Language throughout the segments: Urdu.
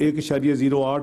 1.08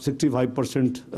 65%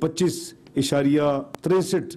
25.63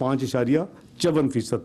5.54%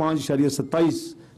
5.27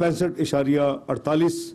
65.48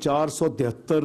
473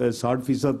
60%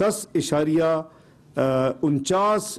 10.49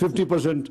50%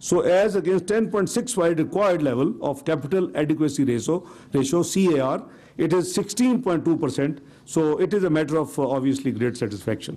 So as against 10.65 required level of capital adequacy ratio CAR, it is 16.2%. So it is a matter of obviously great satisfaction.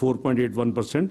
4.81%,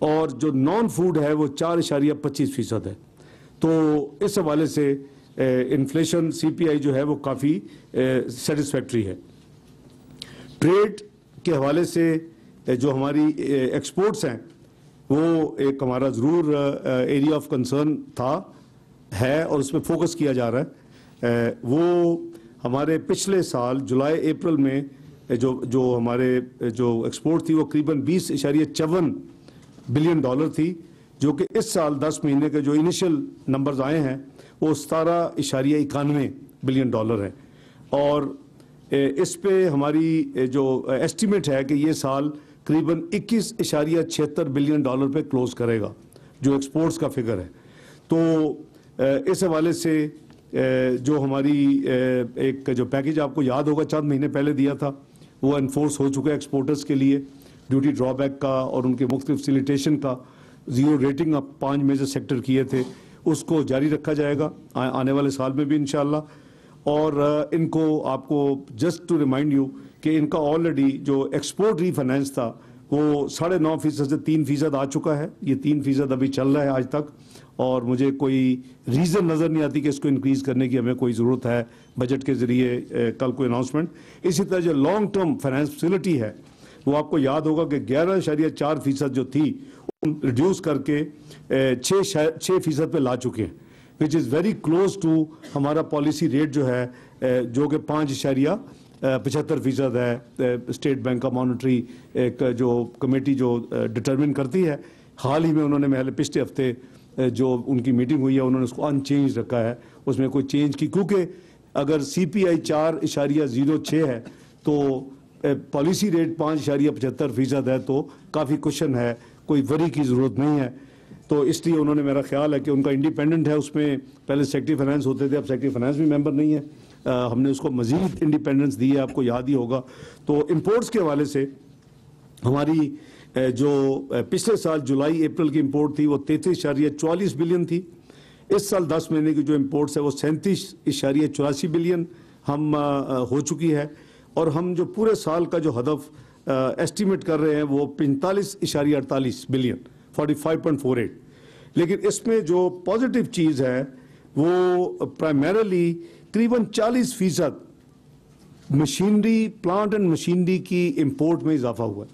اور جو نان فوڈ ہے وہ 4.25% ہے. تو اس حوالے سے انفلیشن CPI جو ہے وہ کافی سیٹسفیکٹری ہے. ٹریڈ کے حوالے سے جو ہماری ایکسپورٹس ہیں وہ ایک ہمارا ضرور ایریا آف کنسرن تھا ہے اور اس پہ فوکس کیا جا رہا ہے. وہ ہمارے پچھلے سال جولائی اپریل میں جو ہمارے جو ایکسپورٹ تھی وہ قریباً $20.54 بلین تھی, جو کہ اس سال 10 مہینے کے جو انیشل نمبرز آئے ہیں وہ $17.91 بلین ہیں. اور اس پہ ہماری جو ایسٹیمیٹ ہے کہ یہ سال قریباً $21.76 بلین پہ کلوز کرے گا جو ایکسپورٹس کا فگر ہے. تو اس حوالے سے جو ہماری ایک جو پیکیج آپ کو یاد ہوگا چند مہینے پہلے دیا تھا وہ انفورس ہو چکا ہے ایکسپورٹرز کے لیے, ڈیوٹی ڈرا بیک کا اور ان کے مختلف فیسیلیٹیشن کا. 0 ریٹنگ اب 5 میجر سیکٹر کیے تھے, اس کو جاری رکھا جائے گا آنے والے سال میں بھی انشاءاللہ. اور ان کو آپ کو جسٹ ٹو ریمائنڈ یو کہ ان کا آلریڈی جو ایکسپورٹ ری فائنینس تھا وہ 9.5% سے 3% آ چکا ہے. یہ 3% ابھی چل رہا ہے آج تک, اور مجھے کوئی ریزن نظر نہیں آتی کہ اس کو انکریز کرنے کی ہمیں کوئی ضرورت ہے بجٹ کے ذریعے کل کوئی اناؤنسمنٹ. اسی طرح جو لانگ ٹرم فائنینس فیسلٹی ہے وہ آپ کو یاد ہوگا کہ 11.4% جو تھی ریڈیوس کر کے 6% پہ لا چکے ہیں, وچ از ویری کلوز ٹو ہمارا پالیسی ریٹ جو ہے جو کہ 5.75% ہے. اسٹیٹ بینک کا مانیٹری ایک جو کمیٹی جو ڈٹرمن کرتی ہے, حال ہی میں انہوں نے پچھلے ہفتے جو ان کی میٹنگ ہوئی ہے انہوں نے اس کو ان چینج رکھا ہے, اس میں کوئی چینج کی, کیونکہ اگر CPI 4.06 ہے تو پالیسی ریٹ 5.75% ہے تو کافی کوشچن ہے, کوئی وری کی ضرورت نہیں ہے. تو اس لیے انہوں نے, میرا خیال ہے کہ ان کا انڈیپینڈنٹ ہے, اس میں پہلے سیکٹری فائنانس ہوتے تھے, اب سیکٹری فائنانس بھی ممبر نہیں ہے, ہم نے اس کو مزید انڈیپینڈنس دی ہے, آپ کو یاد ہی ہوگا. تو امپورٹس کے حوالے سے ہماری جو پچھلے سال جولائی اپریل کی امپورٹ تھی وہ 33.44 بلین تھی. اس سال 10 مہینے کی جو امپورٹس ہے وہ 37.84 بلین ہم ہو چکی ہے, اور ہم جو پورے سال کا جو ہدف ایسٹیمیٹ کر رہے ہیں وہ 45.48 بلین 45.48. لیکن اس میں جو پازیٹیو چیز ہے وہ پرائمیرلی قریباً 40% مشینری, پلانٹ اینڈ مشینری کی امپورٹ میں اضافہ ہوا ہے.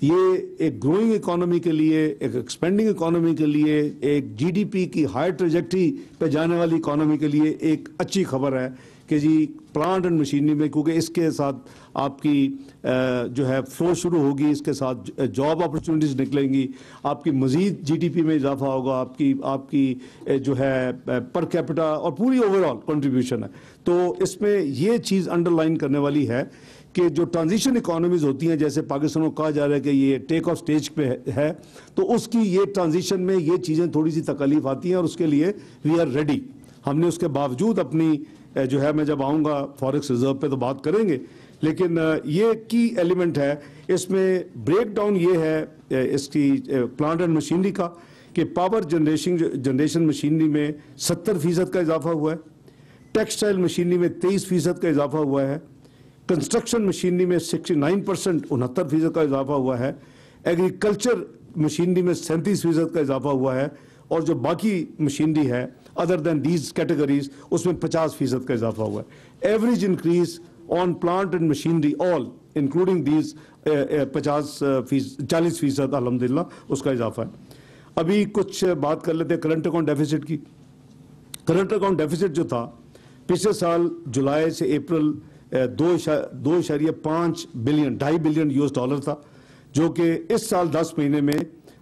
یہ ایک گروئنگ اکانومی کے لیے, ایک ایکسپینڈنگ اکانومی کے لیے, ایک GDP کی ہائی ٹریجیکٹری پہ جانے والی اکانومی کے لیے ایک اچھی خبر ہے کہ جی پلانٹ اینڈ مشینری میں, کیونکہ اس کے ساتھ آپ کی جو ہے فلو شروع ہوگی, اس کے ساتھ جاب اپرچونیٹیز نکلیں گی, آپ کی مزید GDP میں اضافہ ہوگا, آپ کی جو ہے پر کیپٹا اور پوری اوور آل کنٹریبیوشن ہے. تو اس میں یہ چیز انڈر لائن کرنے والی ہے کہ جو ٹرانزیشن اکانومیز ہوتی ہیں, جیسے پاکستان کو کہا جا رہا ہے کہ یہ ٹیک آف سٹیج پہ ہے, تو اس کی یہ ٹرانزیشن میں یہ چیزیں تھوڑی سی تکلیف آتی ہیں, اور اس کے لیے وی آر ریڈی. ہم نے اس کے باوجود اپنی جو ہے, میں جب آؤں گا فوریکس ریزرو پہ تو بات کریں گے, لیکن یہ کی ایلیمنٹ ہے اس میں. بریک ڈاؤن یہ ہے اس کی پلانٹ اینڈ مشینری کا کہ پاور جنریشن مشینری میں 70% کا اضافہ ہوا ہے, ٹیکسٹائل مشینری میں 23% کا اضافہ ہوا ہے, کنسٹرکشن مشینری میں 69% 69% کا اضافہ ہوا ہے, ایگریکلچر مشینری میں 37% کا اضافہ ہوا ہے, اور جو باقی مشینری ہے ادر دین دیز کیٹیگریز اس میں 50% کا اضافہ ہوا ہے. Average increase on plant and machinery all including these 40% الحمدللہ اس کا اضافہ ہے. ابھی کچھ بات کر لیتے ہیں کرنٹ اکاؤنٹ ڈیفیسٹ کی. کرنٹ اکاؤنٹ ڈیفیسٹ جو تھا پچھلے سال جولائی سے اپریل 2.5 بلین $2.5 تھا, جو کہ اس سال 10 مہینے میں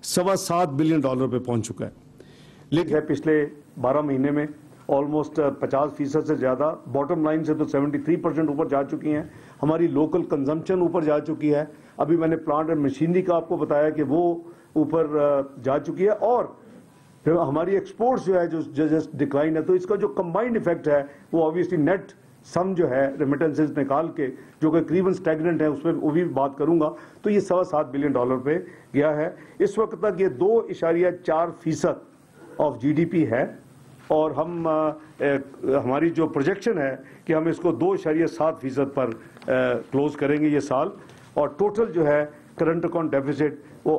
$7.25 بلین پہ پہنچ چکا ہے. لیکن پچھلے 12 مہینے میں آلموسٹ 50% سے زیادہ, باٹم لائن سے تو 73% اوپر جا چکی ہیں. ہماری لوکل کنزمپشن اوپر جا چکی ہے. ابھی میں نے پلانٹ اینڈ مشینری کا آپ کو بتایا کہ وہ اوپر جا چکی ہے, اور ہماری ایکسپورٹس جو ہے جو جسٹ ڈکلائن ہے. تو اس کا جو کمبائنڈ ایفیکٹ ہے وہ آبویسلی نیٹ سم جو ہے ریمیٹنسز نکال کے جو کہ قریباً اسٹیگننٹ ہے, اس پہ وہ بھی بات کروں گا, تو یہ $7.25 بلین پہ گیا ہے. اس وقت تک یہ 2.4% آف GDP ہے, اور ہماری جو پروجیکشن ہے کہ ہم اس کو 2.7% پر کلوز کریں گے یہ سال, اور ٹوٹل جو ہے کرنٹ اکاؤنٹ ڈیفیسٹ وہ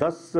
10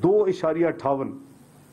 2.58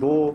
2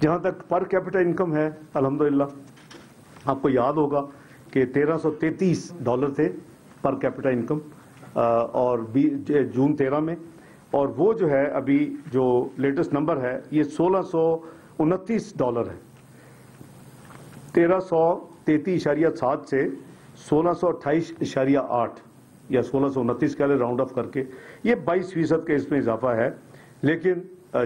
جہاں تک پر کیپٹا انکم ہے الحمدللہ آپ کو یاد ہوگا کہ $1333 تھے پر کیپٹا انکم اور جون 13 میں، اور وہ جو ہے ابھی جو لیٹسٹ نمبر ہے یہ $1629 ہے۔ 1333.7 سے 1628.8 یا 1629 کہہ لیں راؤنڈ آف کر کے، یہ 22% کا اس میں اضافہ ہے۔ لیکن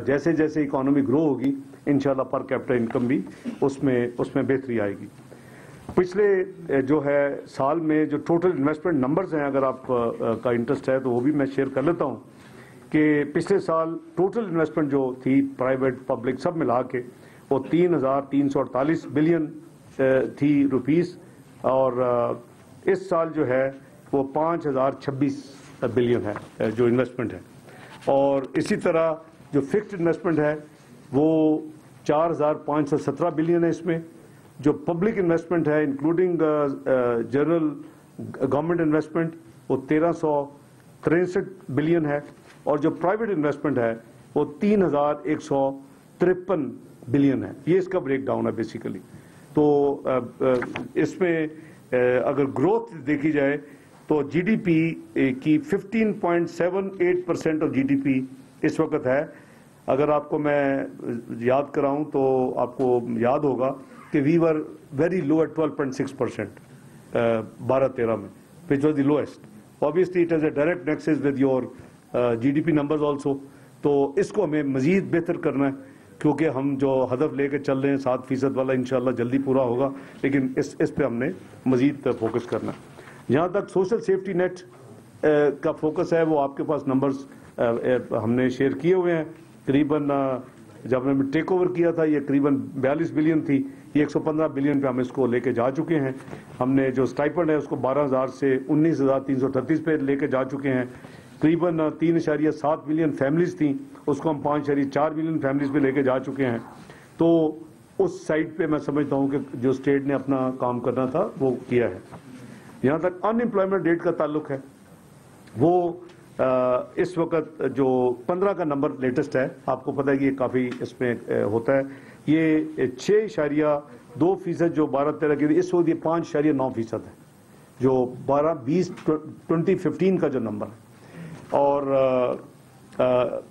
جیسے جیسے اکانومی گرو ہوگی انشاءاللہ پر کیپٹا انکم بھی اس میں بہتری آئے گی۔ پچھلے جو ہے سال میں جو ٹوٹل انویسٹمنٹ نمبرز ہیں، اگر آپ کا انٹرسٹ ہے تو وہ بھی میں شیئر کر لیتا ہوں کہ پچھلے سال ٹوٹل انویسٹمنٹ جو تھی پرائیویٹ پبلک سب ملا کے وہ 3,348 بلین تھی روپیز، اور اس سال جو ہے وہ 5,026 بلین ہے جو انویسٹمنٹ ہے، اور اسی طرح جو فکسڈ انویسٹمنٹ ہے وہ 4,517 بلین ہے۔ اس میں جو پبلک انویسٹمنٹ ہے انکلوڈنگ جنرل گورنمنٹ انویسٹمنٹ وہ 1,363 بلین ہے، اور جو پرائیویٹ انویسٹمنٹ ہے وہ 3,153 بلین ہے۔ یہ اس کا بریک ڈاؤن ہے بیسیکلی۔ تو اس میں اگر گروتھ دیکھی جائے تو جی ڈی پی کی 15.78% آف جی ڈی پی اس وقت ہے۔ اگر آپ کو میں یاد کراؤں تو آپ کو یاد ہوگا کہ وی ور ویری لو ایٹ 12.6% 12-13 میں، which was the lowest. Obviously it has a direct nexus with your GDP numbers also. تو اس کو ہمیں مزید بہتر کرنا ہے، کیونکہ ہم جو ہدف لے کے چل رہے ہیں 7% والا انشاءاللہ جلدی پورا ہوگا، لیکن اس پہ ہم نے مزید فوکس کرنا ہے۔ جہاں تک سوشل سیفٹی نیٹ کا فوکس ہے وہ آپ کے پاس نمبرز ہم نے شیئر کیے ہوئے ہیں۔ قریباً جب ہم نے ٹیک اوور کیا تھا یہ قریباً 42 بلین تھی، یہ 115 بلین پہ ہم اس کو لے کے جا چکے ہیں۔ ہم نے جو اسٹائپنڈ ہے اس کو 12,000 سے 19,338 پہ لے کے جا چکے ہیں۔ قریباً 3.7 ملین فیملیز تھیں، اس کو ہم 5.4 ملین فیملیز پہ لے کے جا چکے ہیں۔ تو اس سائٹ پہ میں سمجھتا ہوں کہ جو اسٹیٹ نے اپنا کام کرنا تھا وہ کیا ہے۔ یہاں تک ان امپلائمنٹ ریٹ کا تعلق ہے، وہ اس وقت جو 15 کا نمبر لیٹسٹ ہے، آپ کو پتہ ہے کہ یہ کافی اس میں ہوتا ہے، یہ 6.2% جو 12-13 کی اس وقت یہ 5.9% ہے، جو 2015 کا جو نمبر ہے۔ اور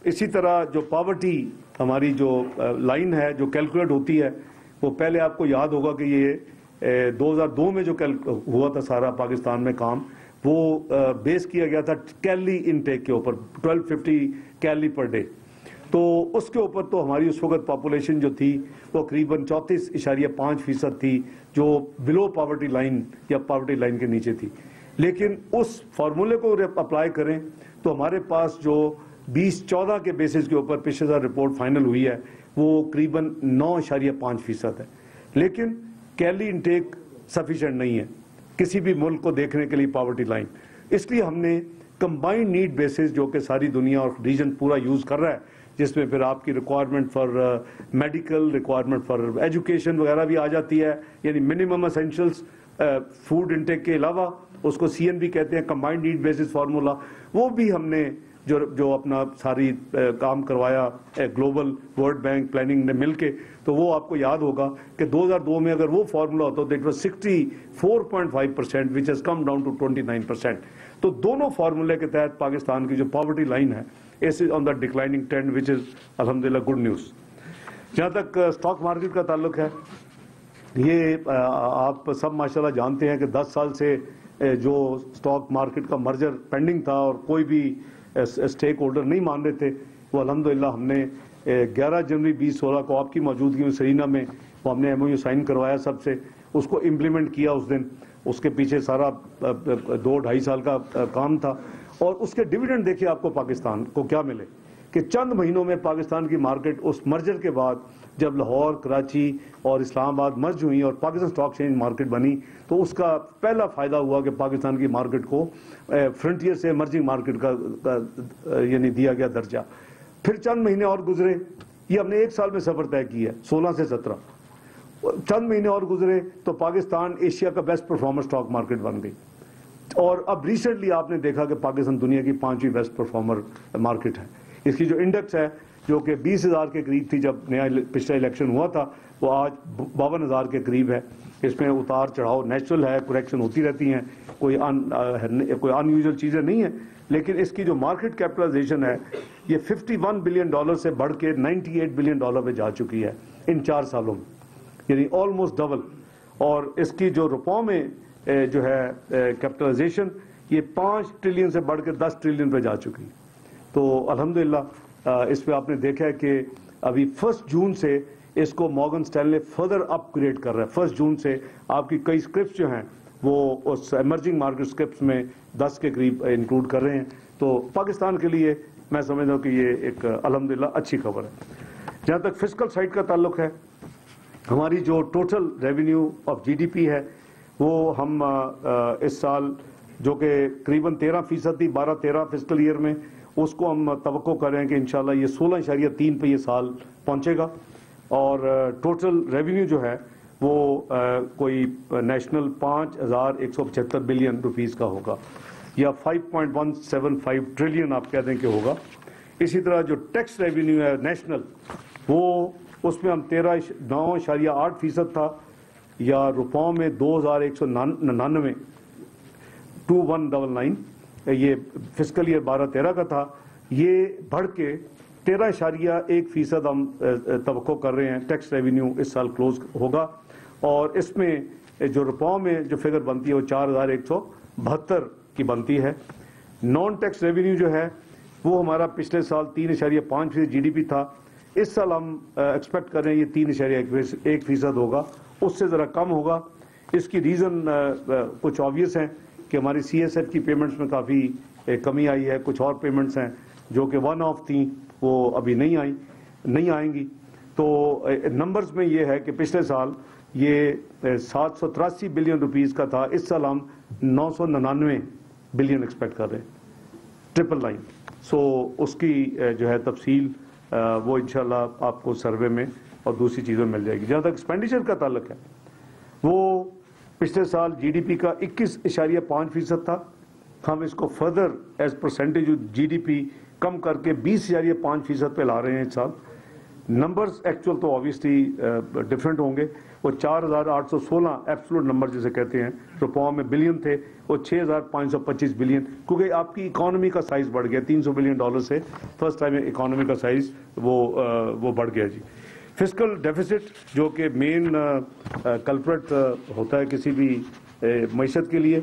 اسی طرح جو پاورٹی ہماری جو لائن ہے جو کیلکولیٹ ہوتی ہے، وہ پہلے آپ کو یاد ہوگا کہ یہ 2002 میں جو ہوا تھا سارا پاکستان میں کام، وہ بیس کیا گیا تھا کیلری انٹیک کے اوپر، 1250 کیلری پر ڈے۔ تو اس کے اوپر تو ہماری اس وقت پاپولیشن جو تھی وہ قریباً 34.5% تھی، جو بلو پاورٹی لائن یا پاورٹی لائن کے نیچے تھی۔ لیکن اس فارمولے کو اپلائی کریں تو ہمارے پاس جو 2014 کے بیسس کے اوپر پچھلے سال رپورٹ فائنل ہوئی ہے وہ قریباً 9.5% ہے۔ لیکن کیلری انٹیک سفیشینٹ نہیں ہے کسی بھی ملک کو دیکھنے کے لیے پاورٹی لائن، اس لیے ہم نے کمبائنڈ نیڈ بیسس جو کہ ساری دنیا اور ریجن پورا یوز کر رہا ہے، جس میں پھر آپ کی requirement for medical, requirement for education وغیرہ بھی آ جاتی ہے، یعنی منیمم اسینشلس فوڈ انٹیک کے علاوہ اس کو سی این بھی کہتے ہیں، کمبائنڈ نیڈ بیسس فارمولا، وہ بھی ہم نے جو اپنا ساری کام کروایا گلوبل ورلڈ بینک پلاننگ نے مل کے، تو وہ آپ کو یاد ہوگا کہ 2002 میں اگر وہ فارمولا ہوتا تو it was 64.5% which has come down to 29%۔ تو دونوں فارمولے کے تحت پاکستان کی جو پاورٹی لائن ہے اس از آن دا ڈکلائننگ ٹرینڈ which is الحمدللہ گڈ نیوز۔ جہاں تک اسٹاک مارکیٹ کا تعلق ہے، یہ آپ سب ماشاءاللہ جانتے ہیں کہ 10 سال سے جو اسٹاک مارکیٹ کا مرجر پینڈنگ تھا اور کوئی بھی اسٹیک ہولڈر نہیں مان رہے تھے، وہ الحمدللہ ہم نے 11 جنوری 2016 کو آپ کی موجودگی میں سرینا میں وہ ہم نے ایم او یو سائن کروایا سب سے، اس کو امپلیمنٹ کیا اس دن۔ اس کے پیچھے سارا 2-2.5 سال کا کام تھا، اور اس کے ڈویڈنڈ دیکھیں آپ کو پاکستان کو کیا ملے کہ چند مہینوں میں پاکستان کی مارکیٹ اس مرجر کے بعد جب لاہور، کراچی اور اسلام آباد مرج ہوئی اور پاکستان اسٹاک ایکسچینج مارکیٹ بنی، تو اس کا پہلا فائدہ ہوا کہ پاکستان کی مارکیٹ کو فرنٹیئر سے ایمرجنگ مارکیٹ کا یعنی دیا گیا درجہ۔ پھر چند مہینے اور گزرے، یہ ہم نے 1 سال میں سفر طے کیا ہے 16 سے 17، چند مہینے اور گزرے تو پاکستان ایشیا کا بیسٹ پرفارمر اسٹاک مارکیٹ بن گئی، اور اب ریسنٹلی آپ نے دیکھا کہ پاکستان دنیا کی 5ویں بیسٹ پرفارمر مارکیٹ ہے۔ اس کی جو انڈیکس ہے جو کہ 20,000 کے قریب تھی جب نیا پچھلا الیکشن ہوا تھا، وہ آج 52,000 کے قریب ہے۔ اس میں اتار چڑھاؤ نیچرل ہے، کریکشن ہوتی رہتی ہیں، کوئی ان یوزل چیزیں نہیں ہیں، لیکن اس کی جو مارکیٹ کیپٹلائزیشن ہے یہ $51 بلین سے بڑھ کے $98 بلین پہ جا چکی ہے ان 4 سالوں میں، یعنی آلموسٹ ڈبل۔ اور اس کی جو روپوں میں جو ہے کیپٹلائزیشن یہ 5 ٹریلین سے بڑھ کے 10 ٹریلین پہ جا چکی۔ تو الحمدللہ اس پہ آپ نے دیکھا ہے کہ ابھی 1 جون سے اس کو مارگن سٹینلے فردر اپ گریڈ کر رہا ہے۔ 1 جون سے آپ کی کئی اسکرپٹس جو ہیں وہ اس ایمرجنگ مارکیٹ اسکرپٹس میں 10 کے قریب انکلوڈ کر رہے ہیں۔ تو پاکستان کے لیے میں سمجھتا ہوں کہ یہ ایک الحمدللہ اچھی خبر ہے۔ جہاں تک فسکل سائڈ کا تعلق ہے، ہماری جو total revenue of G D P ہے وہ ہم اس سال جو کہ قریباً 13% تھی 12-13 فسکل ایئر میں، اس کو ہم توقع کر رہے ہیں کہ انشاءاللہ یہ 16.3 پہ یہ سال پہنچے گا، اور ٹوٹل ریونیو جو ہے وہ کوئی نیشنل 5,175 بلین روپیز کا ہوگا، یا 5.175 ٹریلین آپ کہہ دیں کہ ہوگا۔ اسی طرح جو ٹیکس ریونیو ہے نیشنل، وہ اس میں ہم 9.8% تھا، یا روپوں میں 2,199 2199، یہ فسکل ایئر 12-13 کا تھا، یہ بڑھ کے 13.1% ہم توقع کر رہے ہیں ٹیکس ریونیو اس سال کلوز ہوگا، اور اس میں جو روپوں میں جو فگر بنتی ہے وہ 4,172 کی بنتی ہے۔ نان ٹیکس ریونیو جو ہے وہ ہمارا پچھلے سال 3.5% جی ڈی پی تھا، اس سال ہم ایکسپیکٹ کر رہے ہیں یہ 3.1% ہوگا، اس سے ذرا کم ہوگا۔ اس کی ریزن کچھ آبویس ہیں کہ ہماری سی ایس ایف کی پیمنٹس میں کافی کمی آئی ہے، کچھ اور پیمنٹس ہیں جو کہ ون آف تھیں وہ ابھی نہیں آئیں گی۔ تو نمبرز میں یہ ہے کہ پچھلے سال یہ 783 بلین روپیز کا تھا، اس سال ہم 999 بلین ایکسپیکٹ کر رہے ہیں، ٹرپل لائن۔ سو اس کی جو ہے تفصیل وہ انشاءاللہ آپ کو سروے میں اور دوسری چیزوں میں مل جائے گی۔ جہاں تک ایکسپینڈیچر کا تعلق ہے، وہ پچھلے سال جی ڈی پی کا 21.5% تھا، ہم اس کو further as percentage G D P کم کر کے 20.5% پہ لا رہے ہیں اس سال۔ نمبرز ایکچوئل تو آبویسلی ڈفرینٹ ہوں گے، وہ 4,816 ایبسولوٹ نمبر جسے کہتے ہیں روپوں میں بلین تھے، وہ 6,525 بلین، کیونکہ آپ کی اکانومی کا سائز بڑھ گیا $300 بلین سے، فرسٹ ٹائم اکانومی کا سائز وہ بڑھ گیا جی۔ فسکل ڈیفیسٹ جو کہ مین کلپریٹ ہوتا ہے کسی بھی معیشت کے لیے،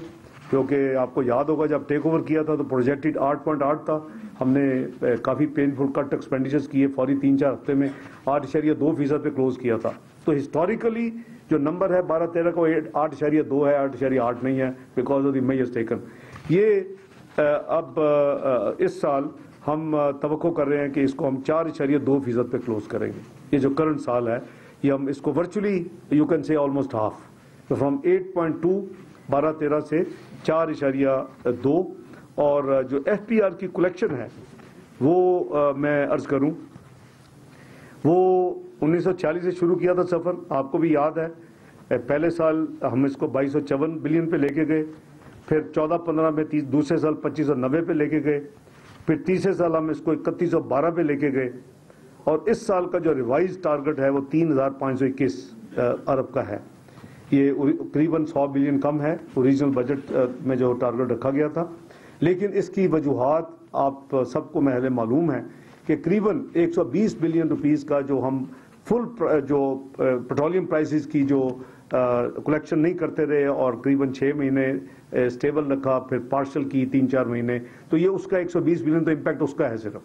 کیونکہ آپ کو یاد ہوگا جب ٹیک اوور کیا تھا تو پروجیکٹڈ 8.8 تھا، ہم نے کافی پینفل کٹ ایکسپینڈیچرز کیے، فوری 3-4 ہفتے میں 8.2% پہ کلوز کیا تھا۔ تو ہسٹوریکلی جو نمبر ہے 12-13 کو 8.2 ہے، 8.8 نہیں ہے، because of the measures taken. یہ اب اس سال ہم توقع کر رہے ہیں کہ اس کو ہم 4.2% پہ کلوز کریں گے۔ یہ جو کرنٹ سال ہے یہ ہم اس کو virtually you can say almost half, تو فرام 8.2 12-13 سے 4.2۔ اور جو ایف پی آر کی کلیکشن ہے وہ میں عرض کروں، وہ 1946 سے شروع کیا تھا سفر، آپ کو بھی یاد ہے۔ پہلے سال ہم اس کو 2254 بلین پہ لے کے گئے، پھر 14-15 میں دوسرے سال 2590 پہ لے کے گئے، پھر تیسرے سال ہم اس کو 3112 پہ لے کے گئے، اور اس سال کا جو ریوائز ٹارگٹ ہے وہ 3,521 ارب کا ہے۔ یہ قریباً 100 بلین کم ہے اوریجنل بجٹ میں جو ٹارگٹ رکھا گیا تھا، لیکن اس کی وجوہات آپ سب کو محض معلوم ہے کہ قریباً 120 بلین روپیز کا جو ہم فل جو پیٹرولیم پرائسز کی جو کلیکشن نہیں کرتے رہے، اور قریباً 6 مہینے سٹیبل رکھا، پھر پارشل کی 3-4 مہینے، تو یہ اس کا 120 بلین تو امپیکٹ اس کا ہے صرف۔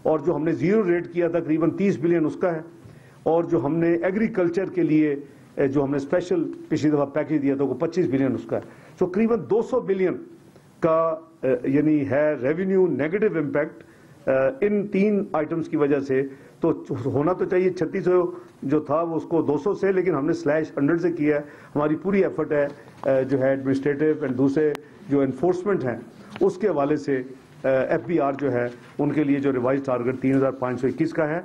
اور جو ہم نے زیرو ریٹ کیا تھا قریباً 30 بلین اس کا ہے، اور جو ہم نے ایگریکلچر کے لیے جو ہم نے اسپیشل پچھلی دفعہ پیکیج دیا تھا وہ 25 بلین اس کا ہے۔ تو قریباً 200 بلین کا یعنی ہے ریونیو نیگیٹو امپیکٹ ان 3 آئٹمز کی وجہ سے۔ تو ہونا تو چاہیے 3600 جو تھا وہ اس کو 200 سے، لیکن ہم نے /100 سے کیا ہے۔ ہماری پوری ایفرٹ ہے جو ہے ایڈمنسٹریٹو اینڈ دوسرے جو انفورسمنٹ ہیں اس کے حوالے سے ایف بی آر جو ہے ان کے لیے جو ریوائز ٹارگٹ 3,521 کا ہے،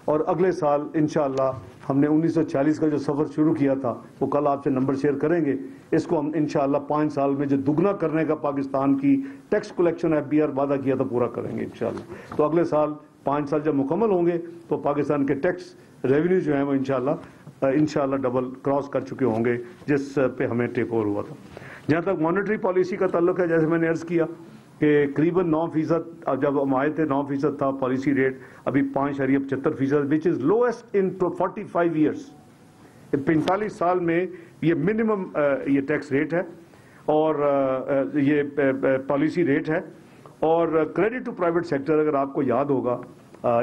اور اگلے سال انشاءاللہ ہم نے 1940 کا جو سفر شروع کیا تھا وہ کل آپ سے نمبر شیئر کریں گے، اس کو ہم انشاءاللہ 5 سال میں جو دگنا کرنے کا پاکستان کی ٹیکس کلیکشن FBR وعدہ کیا تھا پورا کریں گے انشاءاللہ. تو اگلے سال 5 سال جب مکمل ہوں گے تو پاکستان کے ٹیکس ریونیو جو ہیں وہ انشاءاللہ ڈبل کراس کر چکے ہوں گے جس پہ ہمیں ٹیک اوور ہوا تھا. جہاں تک مانیٹری پالیسی کا تعلق ہے، جیسے میں نے عرض کیا کہ قریباً 9%، جب ہم آئے تھے 9% تھا پالیسی ریٹ، ابھی 5.75%، وچ از لویسٹ ان 45 ایئرس. 45 سال میں یہ منیمم یہ ٹیکس ریٹ ہے اور یہ پالیسی ریٹ ہے. اور کریڈٹ ٹو پرائیویٹ سیکٹر، اگر آپ کو یاد ہوگا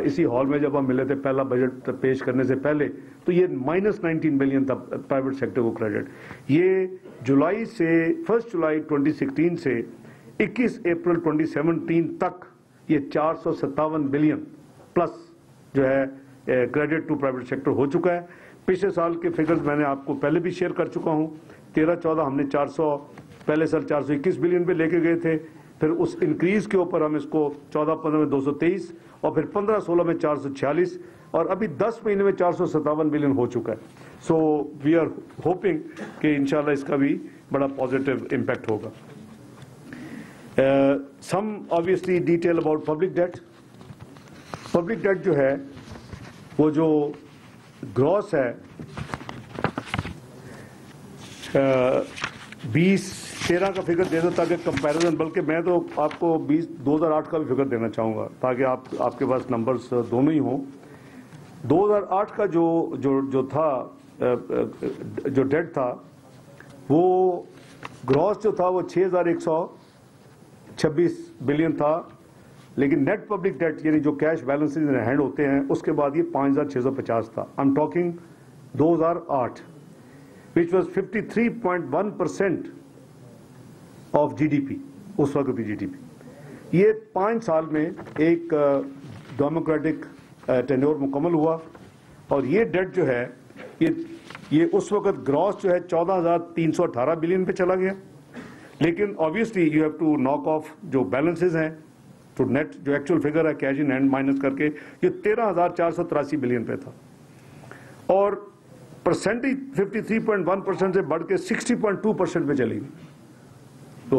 اسی ہال میں جب ہم ملے تھے پہلا بجٹ پیش کرنے سے پہلے، تو یہ -19 بلین تھا پرائیویٹ سیکٹر کو کریڈٹ. یہ جولائی سے 1 جولائی 2016 سے 21 اپریل 2017 تک یہ 457 بلین پلس جو ہے کریڈٹ ٹو پرائیویٹ سیکٹر ہو چکا ہے. پچھلے سال کے فگرز میں نے آپ کو پہلے بھی شیئر کر چکا ہوں. 13-14 ہم نے 400 پہلے سال 421 بلین پہ لے کے گئے تھے، پھر اس انکریز کے اوپر ہم اس کو 14-15 میں 223 اور پھر 15-16 میں 446 اور ابھی 10 مہینے میں 457 بلین ہو چکا ہے. سو وی آر ہوپنگ کہ انشاءاللہ اس کا بھی بڑا پازیٹیو امپیکٹ ہوگا. Some obviously detail about public debt. Public debt جو ہے وہ جو گراس ہے 2013 کا فگر دے دو تاکہ کمپیریزن، بلکہ میں تو آپ کو 2008 کا بھی فگر دینا چاہوں گا تاکہ آپ کے پاس نمبرز دونوں ہی ہوں. 2008 کا جو تھا جو ڈیٹ تھا وہ گراس جو تھا وہ 6126 بلین تھا، لیکن نیٹ پبلک ڈیٹ یعنی جو کیش بیلنسز ہینڈ ہوتے ہیں اس کے بعد یہ 5650 تھا. I am talking 2008 which was 53.1% of GDP، اس وقت کی GDP. یہ 5 سال میں ایک ڈیموکریٹک ٹینیور مکمل ہوا اور یہ ڈیٹ جو ہے یہ اس وقت گراس جو ہے 14318 بلین پہ چلا گیا. لیکن obviously you have to knock off جو بیلنسز ہیں تو نیٹ جو ایکچوئل فگر ہے کیش ان ہینڈ مائنس کر کے یہ 13483 بلین پہ تھا اور پرسنٹیج 53.1% سے بڑھ کے 60.2% پہ چلی گئی. تو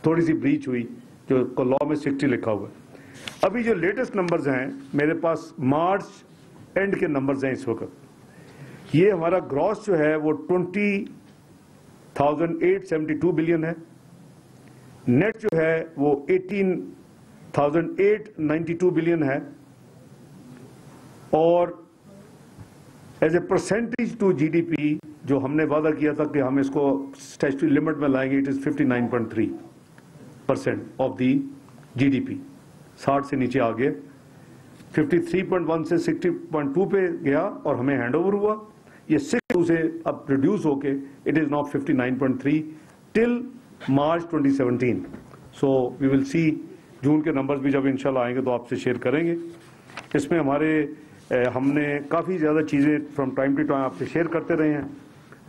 تھوڑی سی بریچ ہوئی جو لا میں 60 لکھا ہوا ہے. ابھی جو لیٹسٹ نمبرز ہیں میرے پاس مارچ اینڈ کے نمبرز ہیں اس وقت. یہ ہمارا گراس جو ہے وہ 20,872 بلین ہے، نیٹ جو ہے وہ 18,892 بلین ہے اور as a percentage to GDP جو ہم نے وعدہ کیا تھا کہ ہم اس کو اسٹیچوری لمٹ میں لائیں گے، it is 59.3% of the GDP. 60 سے نیچے آ گئے، 53.1 سے 60.2 پہ گیا اور ہمیں ہینڈ اوور ہوا. یہ 62 سے اب ریڈیوس ہو کے اٹ از ناٹ 59.3 ٹل مارچ 2017. سو وی ول سی جون کے نمبرز بھی جب انشاءاللہ آئیں گے تو آپ سے شیئر کریں گے. اس میں ہم نے کافی زیادہ چیزیں فرام ٹائم ٹو ٹائم آپ سے شیئر کرتے رہے ہیں.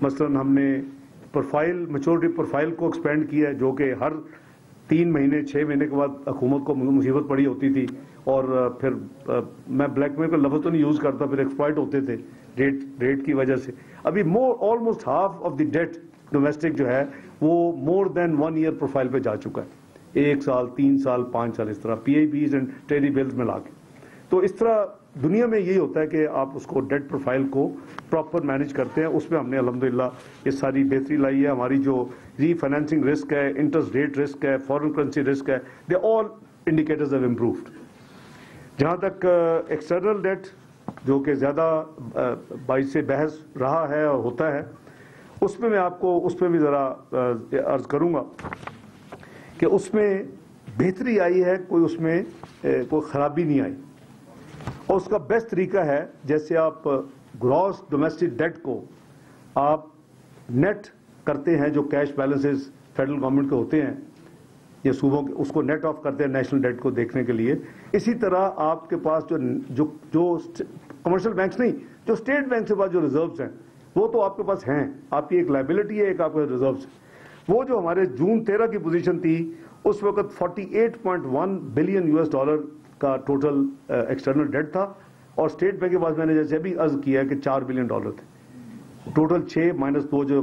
مثلا ہم نے میچورٹی پروفائل کو ایکسپینڈ کیا ہے جو کہ ہر 3 مہینے 6 مہینے کے بعد حکومت کو مصیبت پڑی ہوتی تھی اور پھر میں بلیک میل کا لفظ تو نہیں یوز کرتا، پھر ایکسپلائٹ ہوتے تھے ریٹ کی وجہ سے. ابھی almost half of the debt domestic جو ہے وہ مور دین 1 ایئر پروفائل پہ جا چکا ہے، 1 سال 3 سال 5 سال اس طرح PIBs اینڈ ٹیری بلز میں لا کے. تو اس طرح دنیا میں یہی ہوتا ہے کہ آپ اس کو ڈیٹ پروفائل کو پراپر مینیج کرتے ہیں. اس میں ہم نے الحمدللہ یہ ساری بہتری لائی ہے. ہماری جو ری فائنینسنگ رسک ہے، انٹرسٹ ریٹ رسک ہے، فارن کرنسی رسک ہے، دے آل انڈیکیٹرز ہیو امپرووڈ. جہاں تک ایکسٹرنل ڈیٹ جو کہ زیادہ باعث بحث رہا ہے اور ہوتا ہے، اس میں آپ کو اس پہ بھی ذرا عرض کروں گا کہ اس میں بہتری آئی ہے، کوئی اس میں کوئی خرابی نہیں آئی. اور اس کا بیسٹ طریقہ ہے جیسے آپ گراس ڈومیسٹک ڈیٹ کو آپ نیٹ کرتے ہیں جو کیش بیلنسز فیڈرل گورنمنٹ کے ہوتے ہیں یا صوبوں کے، اس کو نیٹ آف کرتے ہیں نیشنل ڈیٹ کو دیکھنے کے لیے. اسی طرح آپ کے پاس جو کمرشل بینکس نہیں، جو اسٹیٹ بینک کے پاس جو ریزروز ہیں وہ تو آپ کے پاس ہیں، آپ کی ایک لائبلٹی ہے، ایک آپ کے ریزروز. وہ جو ہمارے جون 13 کی پوزیشن تھی اس وقت 48.1 بلین $US کا ٹوٹل ایکسٹرنل ڈیٹ تھا اور اسٹیٹ بینک کے پاس میں نے جیسے ابھی عرض کیا کہ $4 بلین تھے. ٹوٹل 6 - 2 جو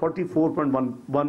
44.11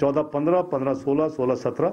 14, 15, 15, 16, 16, 17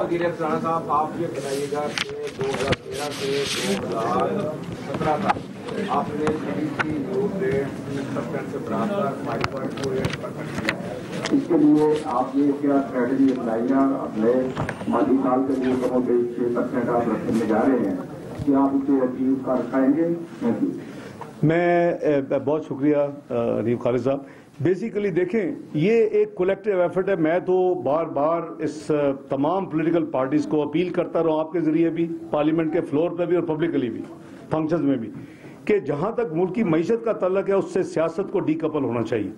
وزیر خزانہ صاحب آپ یہ بتائیے گا کہ 2013 سے 2017 تک آپ نے GDP گروتھ ریٹ 3% سے بڑھا کر 5.48% کیا ہے. اس کے لیے آپ یہ کیا اسٹریٹجی اپنائی ہے؟ اپنے مالی سال کے لیے کم و بیش 6% آپ رکھنے جا رہے ہیں کہ آپ اسے اچیو کر پائیں گے؟ میں بہت شکریہ حنیف خالد صاحب. بیسیکلی دیکھیں یہ ایک کولیکٹیو ایفرٹ ہے. میں تو بار بار اس تمام پولیٹیکل پارٹیز کو اپیل کرتا رہا ہوں آپ کے ذریعے بھی, پارلیمنٹ کے فلور پہ بھی اور پبلکلی بھی, فنکشنز میں بھی, کہ جہاں تک ملک کی معیشت کا تعلق ہے اس سے سیاست کو ڈی کپل ہونا چاہیے.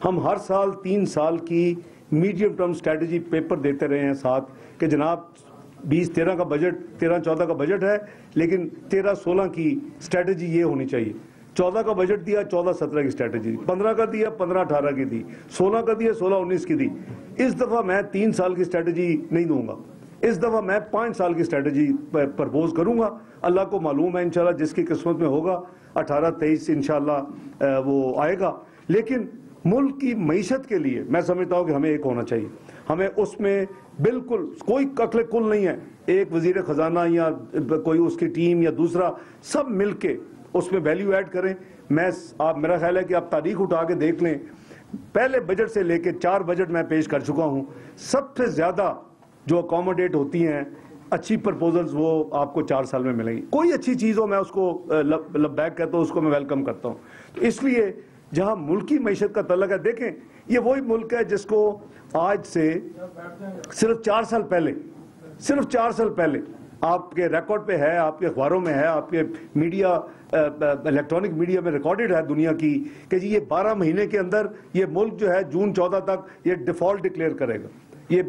ہم ہر سال 3 سال کی میڈیم ٹرم اسٹریٹجی پیپر دیتے رہے ہیں ساتھ کہ جناب 2013 کا بجٹ 13-14 کا بجٹ ہے لیکن 13-16 کی اسٹریٹجی یہ ہونی چاہیے. 14 کا بجٹ دیا 14-17 کی اسٹریٹجی دی, 15 کا دیا 15-18 کی دی, 16 کا دیا 16-19 کی دی. اس دفعہ میں 3 سال کی اسٹریٹجی نہیں دوں گا, اس دفعہ میں 5 سال کی اسٹریٹجی پرپوز کروں گا. اللہ کو معلوم ہے انشاءاللہ جس کی قسمت میں ہوگا 18-23 انشاءاللہ وہ آئے گا. لیکن ملک کی معیشت کے لیے میں سمجھتا ہوں کہ ہمیں ایک ہونا چاہیے. ہمیں اس میں بالکل کوئی عقل کل نہیں ہے, ایک وزیر خزانہ یا کوئی اس کی ٹیم یا دوسرا, سب مل کے اس میں ویلیو ایڈ کریں. میرا خیال ہے کہ آپ تاریخ اٹھا کے دیکھ لیں, پہلے بجٹ سے لے کے 4 بجٹ میں پیش کر چکا ہوں, سب سے زیادہ جو اکوموڈیٹ ہوتی ہیں اچھی پرپوزلز وہ آپ کو 4 سال میں ملیں گی. کوئی اچھی چیز ہو میں اس کو لبیک کہتا ہوں, اس کو میں ویلکم کرتا ہوں. تو اس لیے جہاں ملکی معیشت کا تعلق ہے, دیکھیں یہ وہی ملک ہے جس کو آج سے صرف 4 سال پہلے آپ کے ریکارڈ پہ ہے, آپ کے اخباروں میں ہے, آپ کے میڈیا الیکٹرانک میڈیا میں ریکارڈڈ ہے دنیا کی کہ جی یہ 12 مہینے کے اندر یہ ملک جو ہے جون 14 تک یہ ڈیفالٹ ڈکلیئر کرے گا, یہ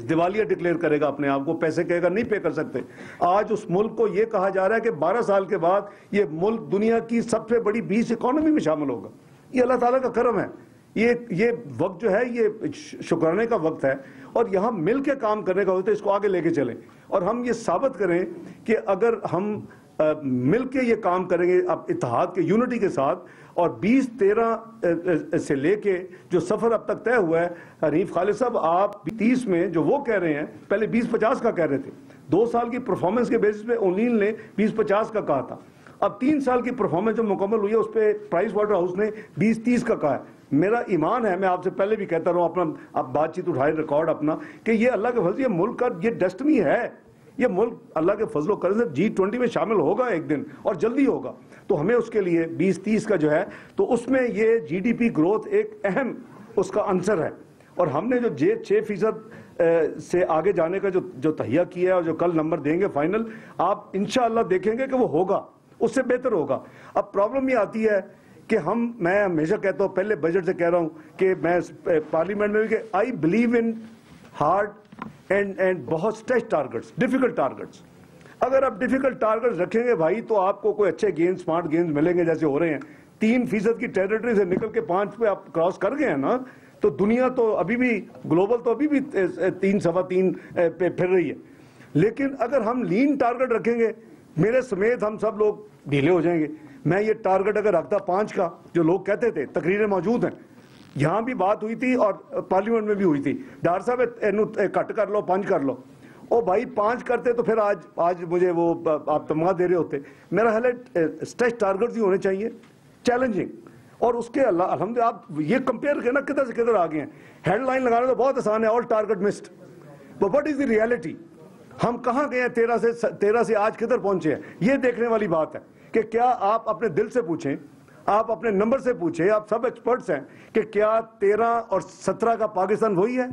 دیوالیہ ڈکلیئر کرے گا اپنے آپ کو, پیسے کہے گا نہیں پے کر سکتے. آج اس ملک کو یہ کہا جا رہا ہے کہ 12 سال کے بعد یہ ملک دنیا کی سب سے بڑی 20 اکانومی میں شامل ہوگا. یہ اللہ تعالیٰ کا کرم ہے. یہ وقت جو ہے یہ شکرانے کا وقت ہے اور یہاں مل کے کام کرنے کا وقت ہے. اس کو آگے لے کے چلیں اور ہم یہ ثابت کریں کہ اگر ہم مل کے یہ کام کریں گے اتحاد کے یونٹی کے ساتھ, اور 2013 سے لے کے جو سفر اب تک طے ہوا ہے, حنیف خالد صاحب آپ 30 میں جو وہ کہہ رہے ہیں پہلے 20-50 کا کہہ رہے تھے, 2 سال کی پرفارمنس کے بیسس پہ اونیل نے 20-50 کا کہا تھا. اب 3 سال کی پرفارمنس جو مکمل ہوئی ہے اس پہ پرائس واٹر ہاؤس نے 20-30 کا کہا ہے. میرا ایمان ہے, میں آپ سے پہلے بھی کہتا رہا ہوں, اپنا آپ بات چیت اٹھائے ریکارڈ اپنا, کہ یہ اللہ کے فضل, یہ ملک کا یہ ڈیسٹنی ہے. یہ ملک اللہ کے فضل و کرم سے G20 میں شامل ہوگا ایک دن, اور جلدی ہوگا. تو ہمیں اس کے لیے 20-30 کا جو ہے تو اس میں یہ GDP گروتھ ایک اہم اس کا عنصر ہے. اور ہم نے جو 6% سے آگے جانے کا جو تہیہ کیا ہے اور جو کل نمبر دیں گے فائنل, آپ انشاءاللہ دیکھیں گے کہ وہ ہوگا, اس سے بہتر ہوگا. اب پرابلم یہ آتی ہے کہ میں ہمیشہ کہتا ہوں, پہلے بجٹ سے کہہ رہا ہوں کہ میں پارلیمنٹ میں بھی کہ I believe in hard and بہت اسٹریچ ٹارگٹس, ڈیفیکلٹ ٹارگٹس. اگر آپ ڈیفیکلٹ ٹارگٹس رکھیں گے بھائی تو آپ کو کوئی اچھے گینز, اسمارٹ گینز ملیں گے جیسے ہو رہے ہیں. 3% کی ٹیریٹری سے نکل کے 5 پہ آپ کراس کر گئے ہیں نا, تو دنیا تو ابھی بھی گلوبل تو ابھی بھی 3.3 پہ پھر رہی ہے. لیکن اگر ہم لین ٹارگٹ رکھیں گے, میرے سمیت ہم سب لوگ ڈھیلے ہو جائیں گے. میں یہ ٹارگٹ اگر رکھتا 5 کا, جو لوگ کہتے تھے, تقریریں موجود ہیں, یہاں بھی بات ہوئی تھی اور پارلیمنٹ میں بھی ہوئی تھی, ڈار صاحب کٹ کر لو 5 کر لو. او بھائی 5 کرتے تو پھر آج مجھے وہ آپ تمغہ دے رہے ہوتے. میرا خیال ہے اسٹریچ ٹارگٹس ہی ہونے چاہیے, چیلنجنگ. اور اس کے الحمدللہ آپ یہ کمپیئر کرنا کدھر سے کدھر آ گئے ہیں. ہیڈ لائن لگانا تو بہت آسان ہے, all target missed, but what is the reality, ہم کہاں گئے ہیں 13 سے آج کدھر پہنچے ہیں. یہ دیکھنے والی بات ہے کہ کیا آپ اپنے دل سے پوچھیں, آپ اپنے نمبر سے پوچھیں, آپ سب ایکسپرٹس ہیں کہ کیا 13 اور 17 کا پاکستان وہی ہے؟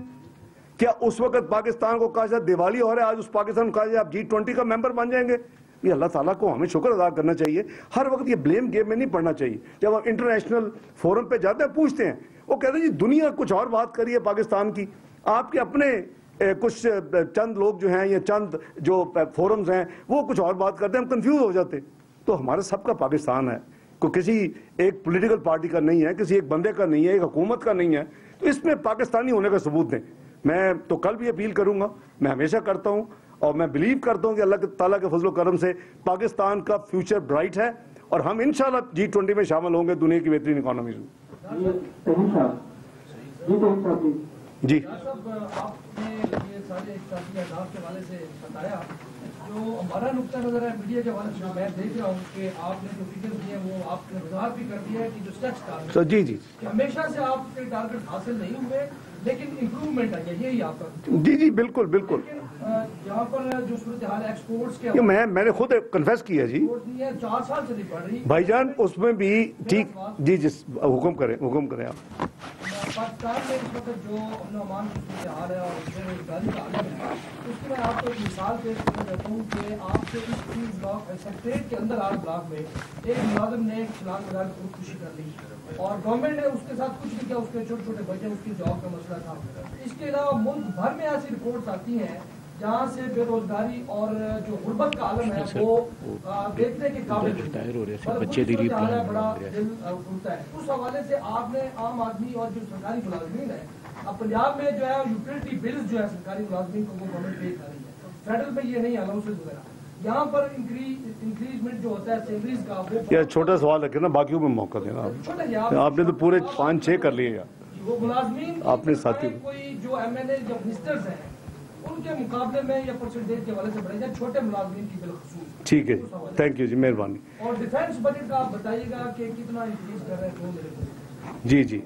کیا اس وقت پاکستان کو کہا جائے دیوالی ہو رہا ہے, آج اس پاکستان کو کہا جائے آپ G20 کا ممبر بن جائیں گے؟ یہ اللہ تعالیٰ کو ہمیں شکر ادا کرنا چاہیے. ہر وقت یہ بلیم گیم میں نہیں پڑنا چاہیے. جب ہم انٹرنیشنل فورم پہ جاتے ہیں پوچھتے ہیں, وہ کہتے ہیں جی دنیا کچھ اور بات کری ہے پاکستان کی, آپ کے اپنے کچھ چند لوگ جو ہیں یا چند جو فورمز ہیں وہ کچھ اور بات کرتے ہیں, ہم کنفیوز ہو جاتے. تو ہمارا سب کا پاکستان ہے, کوئی کسی ایک پولیٹیکل پارٹی کا نہیں ہے, کسی ایک بندے کا نہیں ہے, ایک حکومت کا نہیں ہے. تو اس میں پاکستانی ہونے کا ثبوت دیں. میں تو کل بھی اپیل کروں گا, میں ہمیشہ کرتا ہوں, اور میں بلیو کرتا ہوں کہ اللہ تعالیٰ کے فضل و کرم سے پاکستان کا فیوچر برائٹ ہے, اور ہم انشاءاللہ G20 میں شامل ہوں گے دنیا کی بہترین اکانومیز میں. جی صاحب آپ نے یہ سارے اقتصادی اہداف کے حوالے سے بتایا، جو ہمارا نقطہ نظر ہے میڈیا کے حوالے سے میں دیکھ رہا ہوں کہ آپ نے جو فگر دیے ہیں وہ آپ نے وضاحت بھی کر دی ہے کہ جو سچ ٹارگیٹ سر جی ہمیشہ سے آپ کے ٹارگیٹ حاصل نہیں ہوئے لیکن امپروومنٹ ہے، یہی آپ کا جی بالکل بالکل یہاں پر جو صورتحال ایکسپورٹس کے میں نے خود کنفیس کیا جی 4 سال سے نہیں پڑھ رہی بھائی جان، اس میں بھی ٹھیک جی حکم کریں آپ. پاکستان میں اس وقت جو امن و امان کی صورتحال ہے اور بے روزگاری کا عالم ہے، اس کی میں آپ کو ایک مثال پیش کرنا چاہتا ہوں کہ آپ کے اس چیز بلاک سیکٹریٹ کے اندر آر بلاک میں ایک ملازم نے چھلانگ لگا کے خودکشی کر لی اور گورنمنٹ نے اس کے ساتھ کچھ نہیں کیا، اس کے چھوٹے چھوٹے بچے، اس کی جاب کا مسئلہ تھا. اس کے علاوہ ملک بھر میں ایسی رپورٹس آتی ہیں جہاں سے بے روزگاری اور جو غربت کا عالم ہے وہ دیکھنے کے قابل بچے بڑا دل کھلتا ہے. اس حوالے سے آپ نے عام آدمی اور جو سرکاری ملازمین ہے، اب پنجاب میں جو ہے یوٹیلٹی بلز جو ہے سرکاری ملازمین کو وہ گورنمنٹ پے کر رہی ہے، فیڈرل میں یہ نہیں الاؤنسز وغیرہ، یہاں پر انکریزمنٹ جو ہوتا ہے سیلریز کا وہ چھوٹا سوال رکھے نا، باقیوں میں موقع دینا. آپ نے تو پورے 5-6 کر لیے یار. وہ ملازمین آپ نے ساتھی کوئی جو ایم ایل اے جو منسٹرز ہیں ان کے مقابلے میں یا پرسنٹیج کے حوالے سے بڑھے جائیں چھوٹے ملازمین کی بالخصوص. ٹھیک ہے، تھینک یو جی، مہربانی. اور ڈیفینس بجٹ کا آپ بتائیے گا کہ کتنا انکریز کر رہے ہیں میرے کو. جی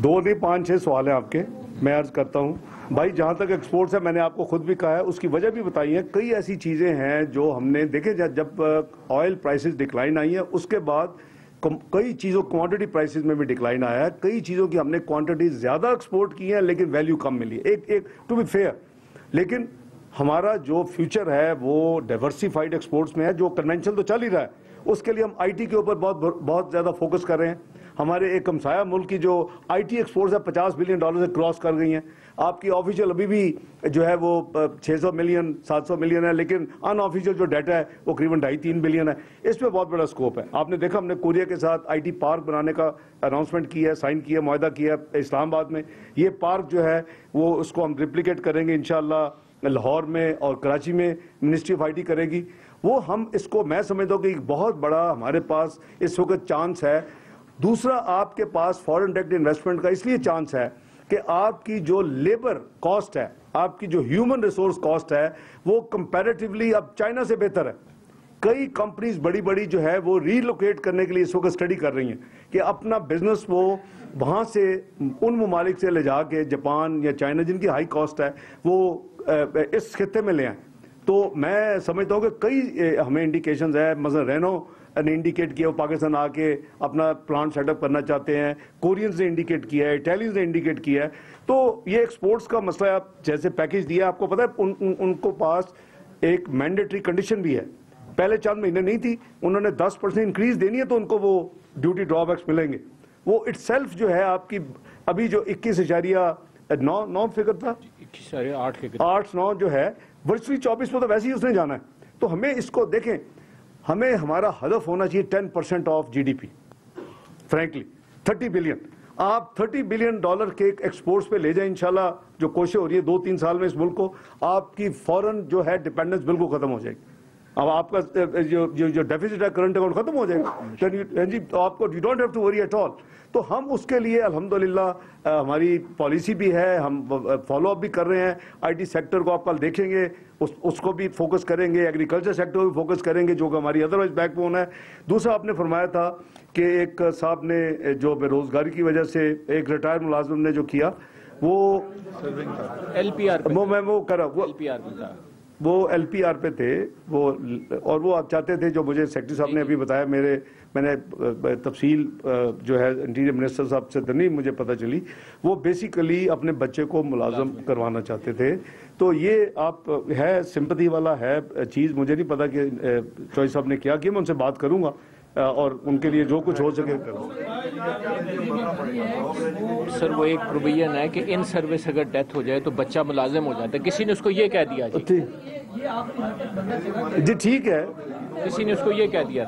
2 نہیں 5-6 سوال ہیں آپ کے، میں عرض کرتا ہوں. بھائی جہاں تک ایکسپورٹس ہے، میں نے آپ کو خود بھی کہا ہے، اس کی وجہ بھی بتائی ہے. کئی ایسی چیزیں ہیں جو ہم نے دیکھے جب آئل پرائسز ڈکلائن آئی ہیں، اس کے بعد کئی چیزوں کوانٹٹی پرائسز میں بھی ڈکلائن آیا ہے. کئی چیزوں کی ہم نے کوانٹٹی زیادہ ایکسپورٹ کی ہیں لیکن ویلیو کم ملی ہے، ایک ٹو بی فیئر. لیکن ہمارا جو فیوچر ہے وہ ڈائیورسیفائڈ ایکسپورٹس میں ہے. جو کنونشنل تو چل ہی رہا ہے، اس کے لیے ہم آئی ٹی کے اوپر بہت زیادہ فوکس کر رہے ہیں. ہمارے ایک ہمسایہ ملک کی جو آئی ٹی ایکسپورٹس ہے $50 بلین سے کراس کر گئی ہیں. آپ کی آفیشیل ابھی بھی جو ہے وہ 600 ملین 700 ملین ہے، لیکن ان آفیشیل جو ڈیٹا ہے وہ قریباً 2.5-3 بلین ہے. اس میں بہت بڑا اسکوپ ہے. آپ نے دیکھا ہم نے کوریا کے ساتھ آئی ٹی پارک بنانے کا اناؤنسمنٹ کیا ہے، سائن کیا، معاہدہ کیا ہے اسلام آباد میں. یہ پارک جو ہے وہ اس کو ہم ریپلیکیٹ کریں گے انشاءاللہ لاہور میں اور کراچی میں منسٹری آف آئی ٹی کرے گی. وہ ہم اس کو میں سمجھتا ہوں کہ ایک بہت بڑا ہمارے پاس اس وقت چانس ہے. دوسرا، آپ کے پاس فورن ڈائریکٹ انویسٹمنٹ کا اس لیے چانس ہے کہ آپ کی جو لیبر کاسٹ ہے، آپ کی جو ہیومن ریسورس کاسٹ ہے، وہ کمپیریٹیولی اب چائنا سے بہتر ہے. کئی کمپنیز بڑی جو ہے وہ ری لوکیٹ کرنے کے لیے اس وقت اسٹڈی کر رہی ہیں کہ اپنا بزنس وہ وہاں سے ان ممالک سے لے جا کے جاپان یا چائنا جن کی ہائی کاسٹ ہے وہ اس خطے میں لے آئیں. تو میں سمجھتا ہوں کہ کئی ہمیں انڈیکیشنز ہے. مثلا رینو نے انڈیکیٹ کیا وہ پاکستان آ کے اپنا پلانٹ سیٹ اپ کرنا چاہتے ہیں. کورینز نے انڈیکیٹ کیا ہے، اٹیلینز نے انڈیکیٹ کیا ہے. تو یہ ایکسپورٹس کا مسئلہ ہے. جیسے پیکیج دیا آپ کو پتہ ہے ان کو پاس ایک مینڈیٹری کنڈیشن بھی ہے. پہلے چند مہینے نہیں تھی، انہوں نے 10% انکریز دینی ہے تو ان کو وہ ڈیوٹی ڈرا بیکس ملیں گے. وہ اٹ سیلف جو ہے آپ کی ابھی جو 21.9 فگر تھا 8-9 جو ہے ورچولی 24 پہ تو ویسے ہی اس نے جانا ہے. تو ہمیں اس کو دیکھیں، ہمیں ہمارا ہدف ہونا چاہیے 10% of G D P. Frankly 30 billion آپ $30 بلین کے ایکسپورٹس پہ لے جائیں انشاءاللہ. جو کوشش ہو رہی ہے 2-3 سال میں اس ملک کو، آپ کی فوراً جو ہے ڈپینڈنس بالکل ختم ہو جائے گی. اب آپ کا جو ڈیفیسٹ ہے کرنٹ اکاؤنٹ ختم ہو جائے گا. جی تو آپ کو you don't have to worry at all. تو ہم اس کے لیے الحمدللہ ہماری پالیسی بھی ہے، ہم فالو اپ بھی کر رہے ہیں. آئی ٹی سیکٹر کو آپ کل دیکھیں گے، اس کو بھی فوکس کریں گے. ایگریکلچر سیکٹر کو بھی فوکس کریں گے جو کہ ہماری ادروائز بیک بون ہے. دوسرا آپ نے فرمایا تھا کہ ایک صاحب نے جو بے روزگاری کی وجہ سے ایک ریٹائر ملازم نے جو کیا وہ ایل پی آر وہ ایل پی آر پہ تھے وہ، اور وہ آپ چاہتے تھے جو مجھے سیکرٹری صاحب نے ابھی بتایا، میں نے تفصیل جو ہے انٹیریئر منسٹر صاحب سے تو نہیں مجھے پتہ چلی، وہ بیسیکلی اپنے بچے کو ملازم کروانا چاہتے تھے. تو یہ آپ ہے سمپتھی والا ہے چیز. مجھے نہیں پتا کہ چوہی صاحب نے کیا کیا، میں ان سے بات کروں گا اور ان کے لیے جو کچھ ہو سکے کروں. سر وہ ایک پروویژن ہے کہ ان سروس اگر ڈیتھ ہو جائے تو بچہ ملازم ہو جاتا ہے. کسی نے اس کو یہ کہہ دیا جی ٹھیک ہے، کسی نے اس کو یہ کہہ دیا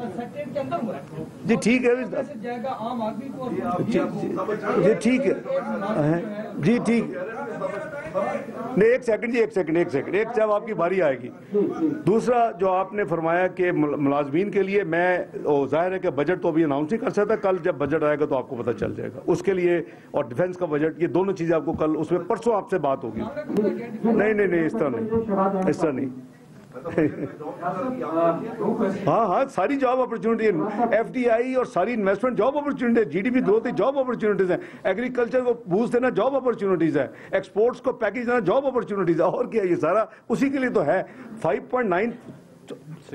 جی ٹھیک ہے جی ٹھیک ہے جی ٹھیک. نہیں ایک سیکنڈ جی، ایک سیکنڈ جب آپ کی باری آئے گی. دوسرا جو آپ نے فرمایا کہ ملازمین کے لیے، میں ظاہر ہے کہ بجٹ تو ابھی اناؤنس نہیں کر سکتا، کل جب بجٹ آئے گا تو آپ کو پتہ چل جائے گا اس کے لیے، اور ڈیفنس کا بجٹ، یہ دونوں چیزیں آپ کو کل اس میں پرسوں آپ سے بات ہوگی. نہیں اس طرح نہیں. ہاں ساری job opportunity, F D I اور ساری انویسٹمنٹ جاب اپرچونٹی ہے، G D P growth job opportunities ہیں، ایگریکلچر کو بوسٹ دینا جاب اپرچونٹیز ہے، ایکسپورٹس کو پیکیج دینا جاب اپرچونٹیز ہے، اور کیا یہ سارا اسی کے لیے تو ہے. 5.9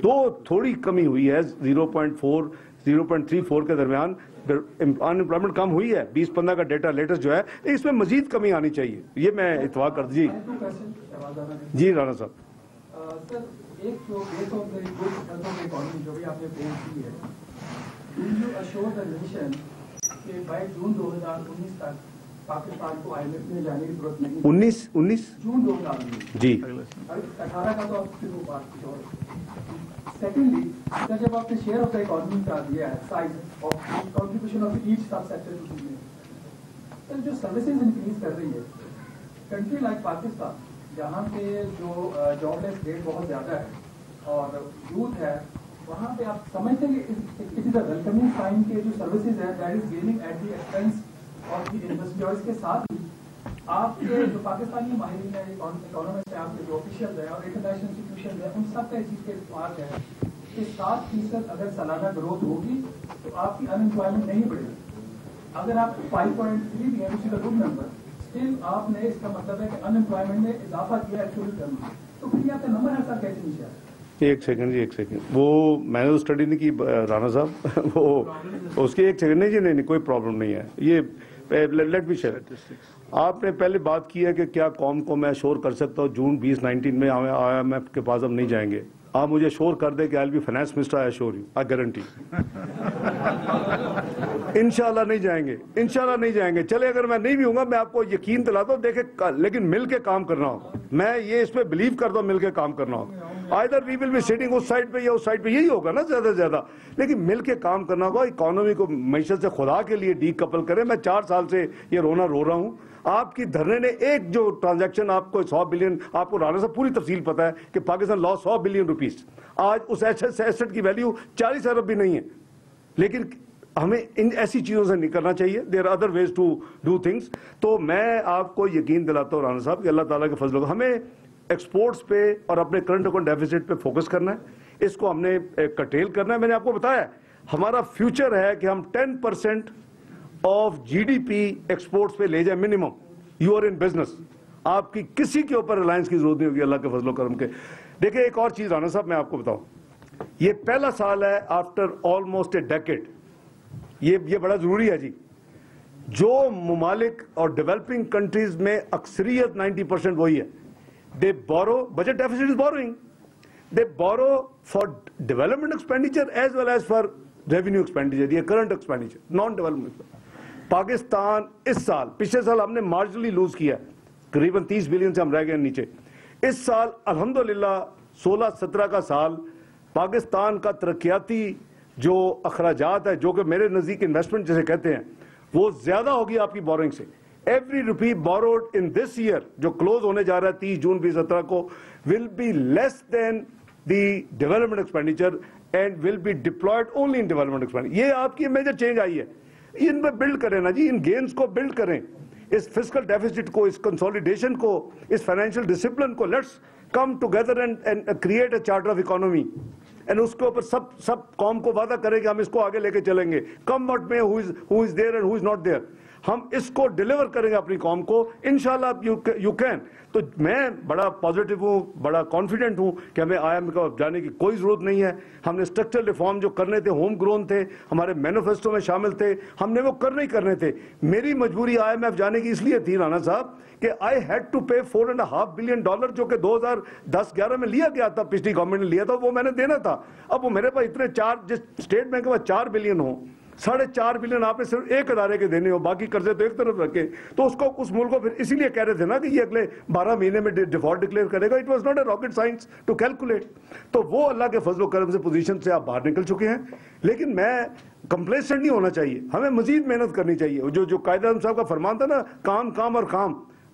تو تھوڑی کمی ہوئی ہے، 0.4 0.34 کے درمیان انمپلائمنٹ کم ہوئی ہے، 2015 کا ڈیٹا لیٹسٹ جو ہے، اس میں مزید کمی آنی چاہیے، یہ میں اتفاق کر جی رانا صاحب. سر ایک جو base of the good health of economy جو بھی آپ نے پیش کی ہے، do you assure the nation کہ بائی جون 2019 تک پاکستان کو آئی ایم ایف میں جانے کی ضرورت نہیں؟ 19 جون 2019 جی 18 کا تو آپ شروع بات کی. اور سیکنڈلی سر جب آپ نے شیئر آف دی اکانومی کا دیا ہے، size of contribution of each sub sector to the, sir جو سروسز انکریز کر رہی ہے کنٹری لائک پاکستان جہاں پہ جو جاب لیس ریٹ بہت زیادہ ہے اور یوتھ ہے، وہاں پہ آپ سمجھتے ہیں کہ it is a welcoming sign کہ جو سروسز ہے that is gaining at the expense of the industry. اور اس کے ساتھ ہی آپ کے جو پاکستانی ماہرین ہے، اکانومسٹ ہے، آپ کے جو آفیشیل ہے اور انٹرنیشنل انسٹیٹیوشن ہے، ان سب کا اس چیز کا اتفاق ہے کہ 7% اگر سالانہ گروتھ ہوگی تو آپ کی ان امپلائمنٹ نہیں بڑھے گی. اگر آپ 5.3 بھی ہے which is a good number، still آپ نے اس کا مطلب ہے کہ ان امپلائمنٹ میں اضافہ کیا ایکچولی ٹرم میں، تو پھر آپ کا نمبر ایسا کیسے نیچے آیا؟ ایک سیکنڈ وہ میں نے تو اسٹڈی نہیں کی رانا صاحب، وہ اس کی ایک سیکنڈ نہیں کوئی پرابلم نہیں ہے. یہ لیٹ می شیئر. آپ نے پہلے بات کی ہے کہ کیا قوم کو میں شور کر سکتا ہوں جون 2019 میں آئی ایم ایف کے پاس ہم نہیں جائیں گے. آپ مجھے شور کر دیں کہ I will be finance minister, I sure you, I guarantee انشاءاللہ نہیں جائیں گے. چلے اگر میں نہیں بھی ہوں گا، میں آپ کو یقین دلاتا ہوں، دیکھیں لیکن مل کے کام کرنا ہوگا. میں یہ اس پہ بلیو کرتا ہوں، مل کے کام کرنا ہوگا. Either we will be sitting اس سائڈ پہ یا اس سائڈ پہ، یہی ہوگا نا زیادہ سے زیادہ، لیکن مل کے کام کرنا ہوگا. اکانومی کو معیشت سے خدا کے لیے ڈی کپل کریں. میں 4 سال سے یہ رو رہا ہوں. آپ کی دھرنے نے ایک جو ٹرانزیکشن آپ کو 100 بلین، آپ کو رانا صاحب پوری تفصیل پتہ ہے کہ پاکستان لاس 100 بلین روپیز. آج اس ایسٹ کی ویلیو 40 ارب بھی نہیں ہے. لیکن ہمیں ان ایسی چیزوں سے نہیں کرنا چاہیے. There other ways to do things. تو میں آپ کو یقین دلاتا ہوں رانا صاحب کہ اللہ تعالیٰ کے فضل ہمیں ایکسپورٹس پہ اور اپنے کرنٹ اکاؤنٹ ڈیفیسٹ پہ فوکس کرنا ہے. اس کو ہم نے کٹیل کرنا ہے. میں نے آپ کو بتایا ہمارا فیوچر ہے کہ ہم 10% of G D P exports پہ لے جائیں minimum. You are in business, آپ کی کسی کے اوپر ریلائنس کی ضرورت نہیں ہوگی اللہ کے فضل و کرم کے. دیکھیں ایک اور چیز رانا صاحب میں آپ کو بتاؤں، یہ پہلا سال ہے آفٹر آلموسٹ اے ڈیکیڈ، یہ بڑا ضروری ہے جی. جو ممالک اور ڈیولپنگ کنٹریز میں اکثریت 90% وہی ہے. They borrow, budget deficit is borrowing. They borrow for development expenditure as well as for revenue expenditure, یہ current expenditure, non-development. پاکستان اس سال، پچھلے سال ہم نے مارجنلی لوز کیا، قریباً 30 بلین سے ہم رہ گئے نیچے. اس سال الحمدللہ 16-17 کا سال پاکستان کا ترقیاتی جو اخراجات ہے، جو کہ میرے نزدیک انویسٹمنٹ جسے کہتے ہیں، وہ زیادہ ہوگی آپ کی بورنگ سے. Every rupee borrowed in this year جو کلوز ہونے جا رہا ہے 30 جون 2017 کو will be less than the development expenditure and will be deployed only in development expenditure. یہ آپ کی میجر چینج آئی ہے. ان پہ بلڈ کریں نا جی، ان گینز کو بلڈ کریں، اس فسکل ڈیفیسٹ کو، اس کنسولیڈیشن کو، اس فائنینشیل ڈسپلن کو. Let's come together and create a charter of economy. And اس کے اوپر سب قوم کو وعدہ کرے کہ ہم اس کو آگے لے کے چلیں گے. کم واٹ میں who is there and who is not there. ہم اس کو ڈیلیور کریں گے اپنی قوم کو انشاءاللہ. You can. تو میں بڑا پازیٹیو ہوں، بڑا کانفیڈنٹ ہوں کہ ہمیں آئی ایم کو جانے کی کوئی ضرورت نہیں ہے. ہم نے اسٹرکچرل ریفارم جو کرنے تھے ہوم گرون تھے، ہمارے مینیفیسٹو میں شامل تھے، ہم نے وہ کرنے تھے. میری مجبوری آئی ایم ایف جانے کی اس لیے تھی رانا صاحب کہ I had to pay $4.5 billion جو کہ 2010-11 میں لیا گیا تھا، پچھلی گورنمنٹ نے لیا تھا، وہ میں نے دینا تھا. اب وہ میرے پاس اتنے جس اسٹیٹ بینک کے پاس 4 بلین ہوں، 4.5 بلین آپ نے صرف ایک ادارے کے دینے ہو، باقی قرضے تو ایک طرف رکھے. تو اس ملک کو پھر اسی لیے کہہ رہے تھے نا کہ یہ اگلے 12 مہینے میں ڈیفالٹ ڈکلیئر کرے گا. It was not a rocket science to calculate. تو وہ اللہ کے فضل و کرم سے پوزیشن سے آپ باہر نکل چکے ہیں. لیکن میں کمپلیسنٹ نہیں ہونا چاہیے، ہمیں مزید محنت کرنی چاہیے. جو قائد اعظم صاحب کا فرمان تھا نا، کام اور خام،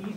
30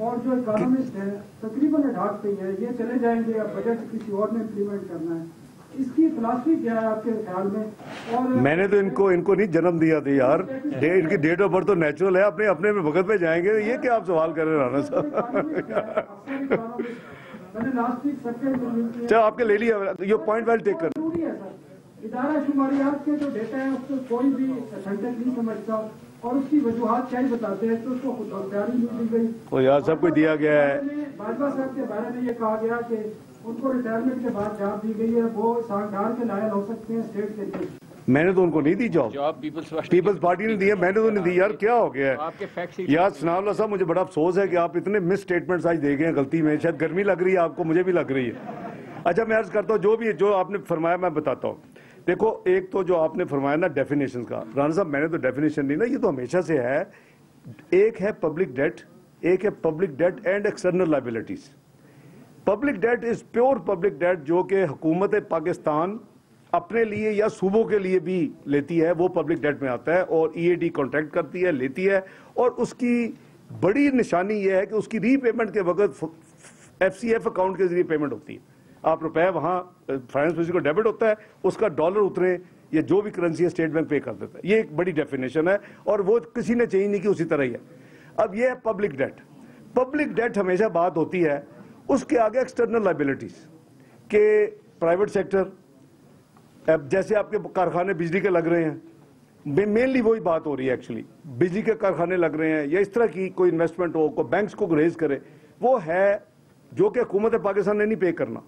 اور جو اکانومسٹ ہیں تقریباً اڈاپٹ پہ ہے، یہ چلے جائیں گے یا بجٹ کسی اور نے امپلیمنٹ کرنا ہے، اس کی فلاسفی کیا ہے آپ کے خیال میں؟ اور میں نے تو ان کو نہیں جنم دیا تھا یار، ان کی ڈیٹ آف برتھ تو نیچرل ہے، اپنے میں وقت پہ جائیں گے، یہ کیا آپ سوال کر رہے ہیں رانا صاحب؟ میں نے لاسٹ ویک سرکٹ چلو آپ کے لے لیا، یہ پوائنٹ ویل ٹیک کر. ضروری ہے سر، ادارہ شماریات کے جو ڈیٹا ہے اس کو کوئی بھی اتھینٹک نہیں سمجھتا اور اس کی وجوہات کیا ہی بتاتے ہیں، تو اس کو خود اختیاری نہیں دی گئی. وہ یار سب کچھ دیا گیا ہے. باجوہ صاحب کے بارے میں یہ کہا گیا کہ ان کو ریٹائرمنٹ کے بعد جاب دی گئی ہے، وہ سانگھار کے لائل ہو سکتے ہیں اسٹیٹ کے لیے. میں نے تو ان کو نہیں دی جاب، پیپلز پارٹی نے دی ہے، میں نے تو نہیں دی. یار کیا ہو گیا ہے یار ثناء اللہ صاحب، مجھے بڑا افسوس ہے کہ آپ اتنے مس اسٹیٹمنٹس آج دے گئے ہیں غلطی میں. شاید گرمی لگ رہی ہے آپ کو، مجھے بھی لگ رہی ہے. اچھا میں عرض کرتا ہوں جو آپ نے فرمایا میں بتاتا ہوں. دیکھو ایک تو جو آپ نے فرمایا نا ڈیفینیشن کا، رانا صاحب میں نے تو ڈیفینیشن نہیں نا، یہ تو ہمیشہ سے ہے. ایک ہے پبلک ڈیٹ، ایک ہے public debt and external liabilities. Public debt is pure public debt جو کہ حکومت پاکستان اپنے لیے یا صوبوں کے لیے بھی لیتی ہے، وہ پبلک ڈیٹ میں آتا ہے اور ای اے ڈی کانٹریکٹ کرتی ہے، لیتی ہے. اور اس کی بڑی نشانی یہ ہے کہ اس کی ری پیمنٹ کے وقت ایف سی ایف اکاؤنٹ کے ذریعے پیمنٹ ہوتی ہے. آپ روپے وہاں فائنانس منسٹری کو ڈیبٹ ہوتا ہے، اس کا ڈالر اترے یا جو بھی کرنسی ہے اسٹیٹ بینک پے کر دیتا ہے. یہ ایک بڑی ڈیفینیشن ہے اور وہ کسی نے چینج نہیں کی، اسی طرح ہی ہے. اب یہ ہے پبلک ڈیٹ. پبلک ڈیٹ ہمیشہ بات ہوتی ہے، اس کے آگے ایکسٹرنل لائبلٹیز کہ پرائیویٹ سیکٹر، اب جیسے آپ کے کارخانے بجلی کے لگ رہے ہیں، مینلی وہی بات ہو رہی ہے ایکچولی، بجلی کے کارخانے لگ رہے ہیں یا اس طرح کی کوئی انویسٹمنٹ ہو، کوئی بینکس کو ریز کرے، وہ ہے جو کہ حکومت پاکستان نے نہیں پے کرنا،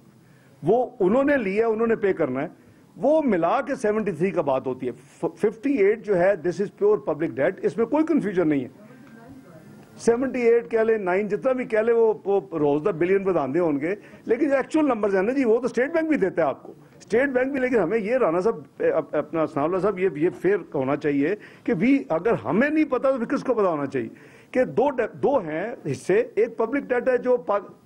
وہ انہوں نے لیا، انہوں نے پے کرنا ہے. وہ ملا کے 73 کا بات ہوتی ہے. 58 جو ہے دس از پیور پبلک ڈیٹ، اس میں کوئی کنفیوژن نہیں ہے. 78 کہہ لیں، 9 جتنا بھی کہہ لیں، وہ روز دا بلین بداندے ہوں گے، لیکن جو ایکچوئل نمبرز ہیں نا جی، وہ تو اسٹیٹ بینک بھی دیتا ہے آپ کو، اسٹیٹ بینک بھی. لیکن ہمیں یہ رانا صاحب اپنا ثناء اللہ صاحب یہ فیئر ہونا چاہیے کہ اگر ہمیں نہیں پتا تو کس کو پتا ہونا چاہیے کہ دو ہیں حصے. ایک پبلک ڈیٹ ہے جو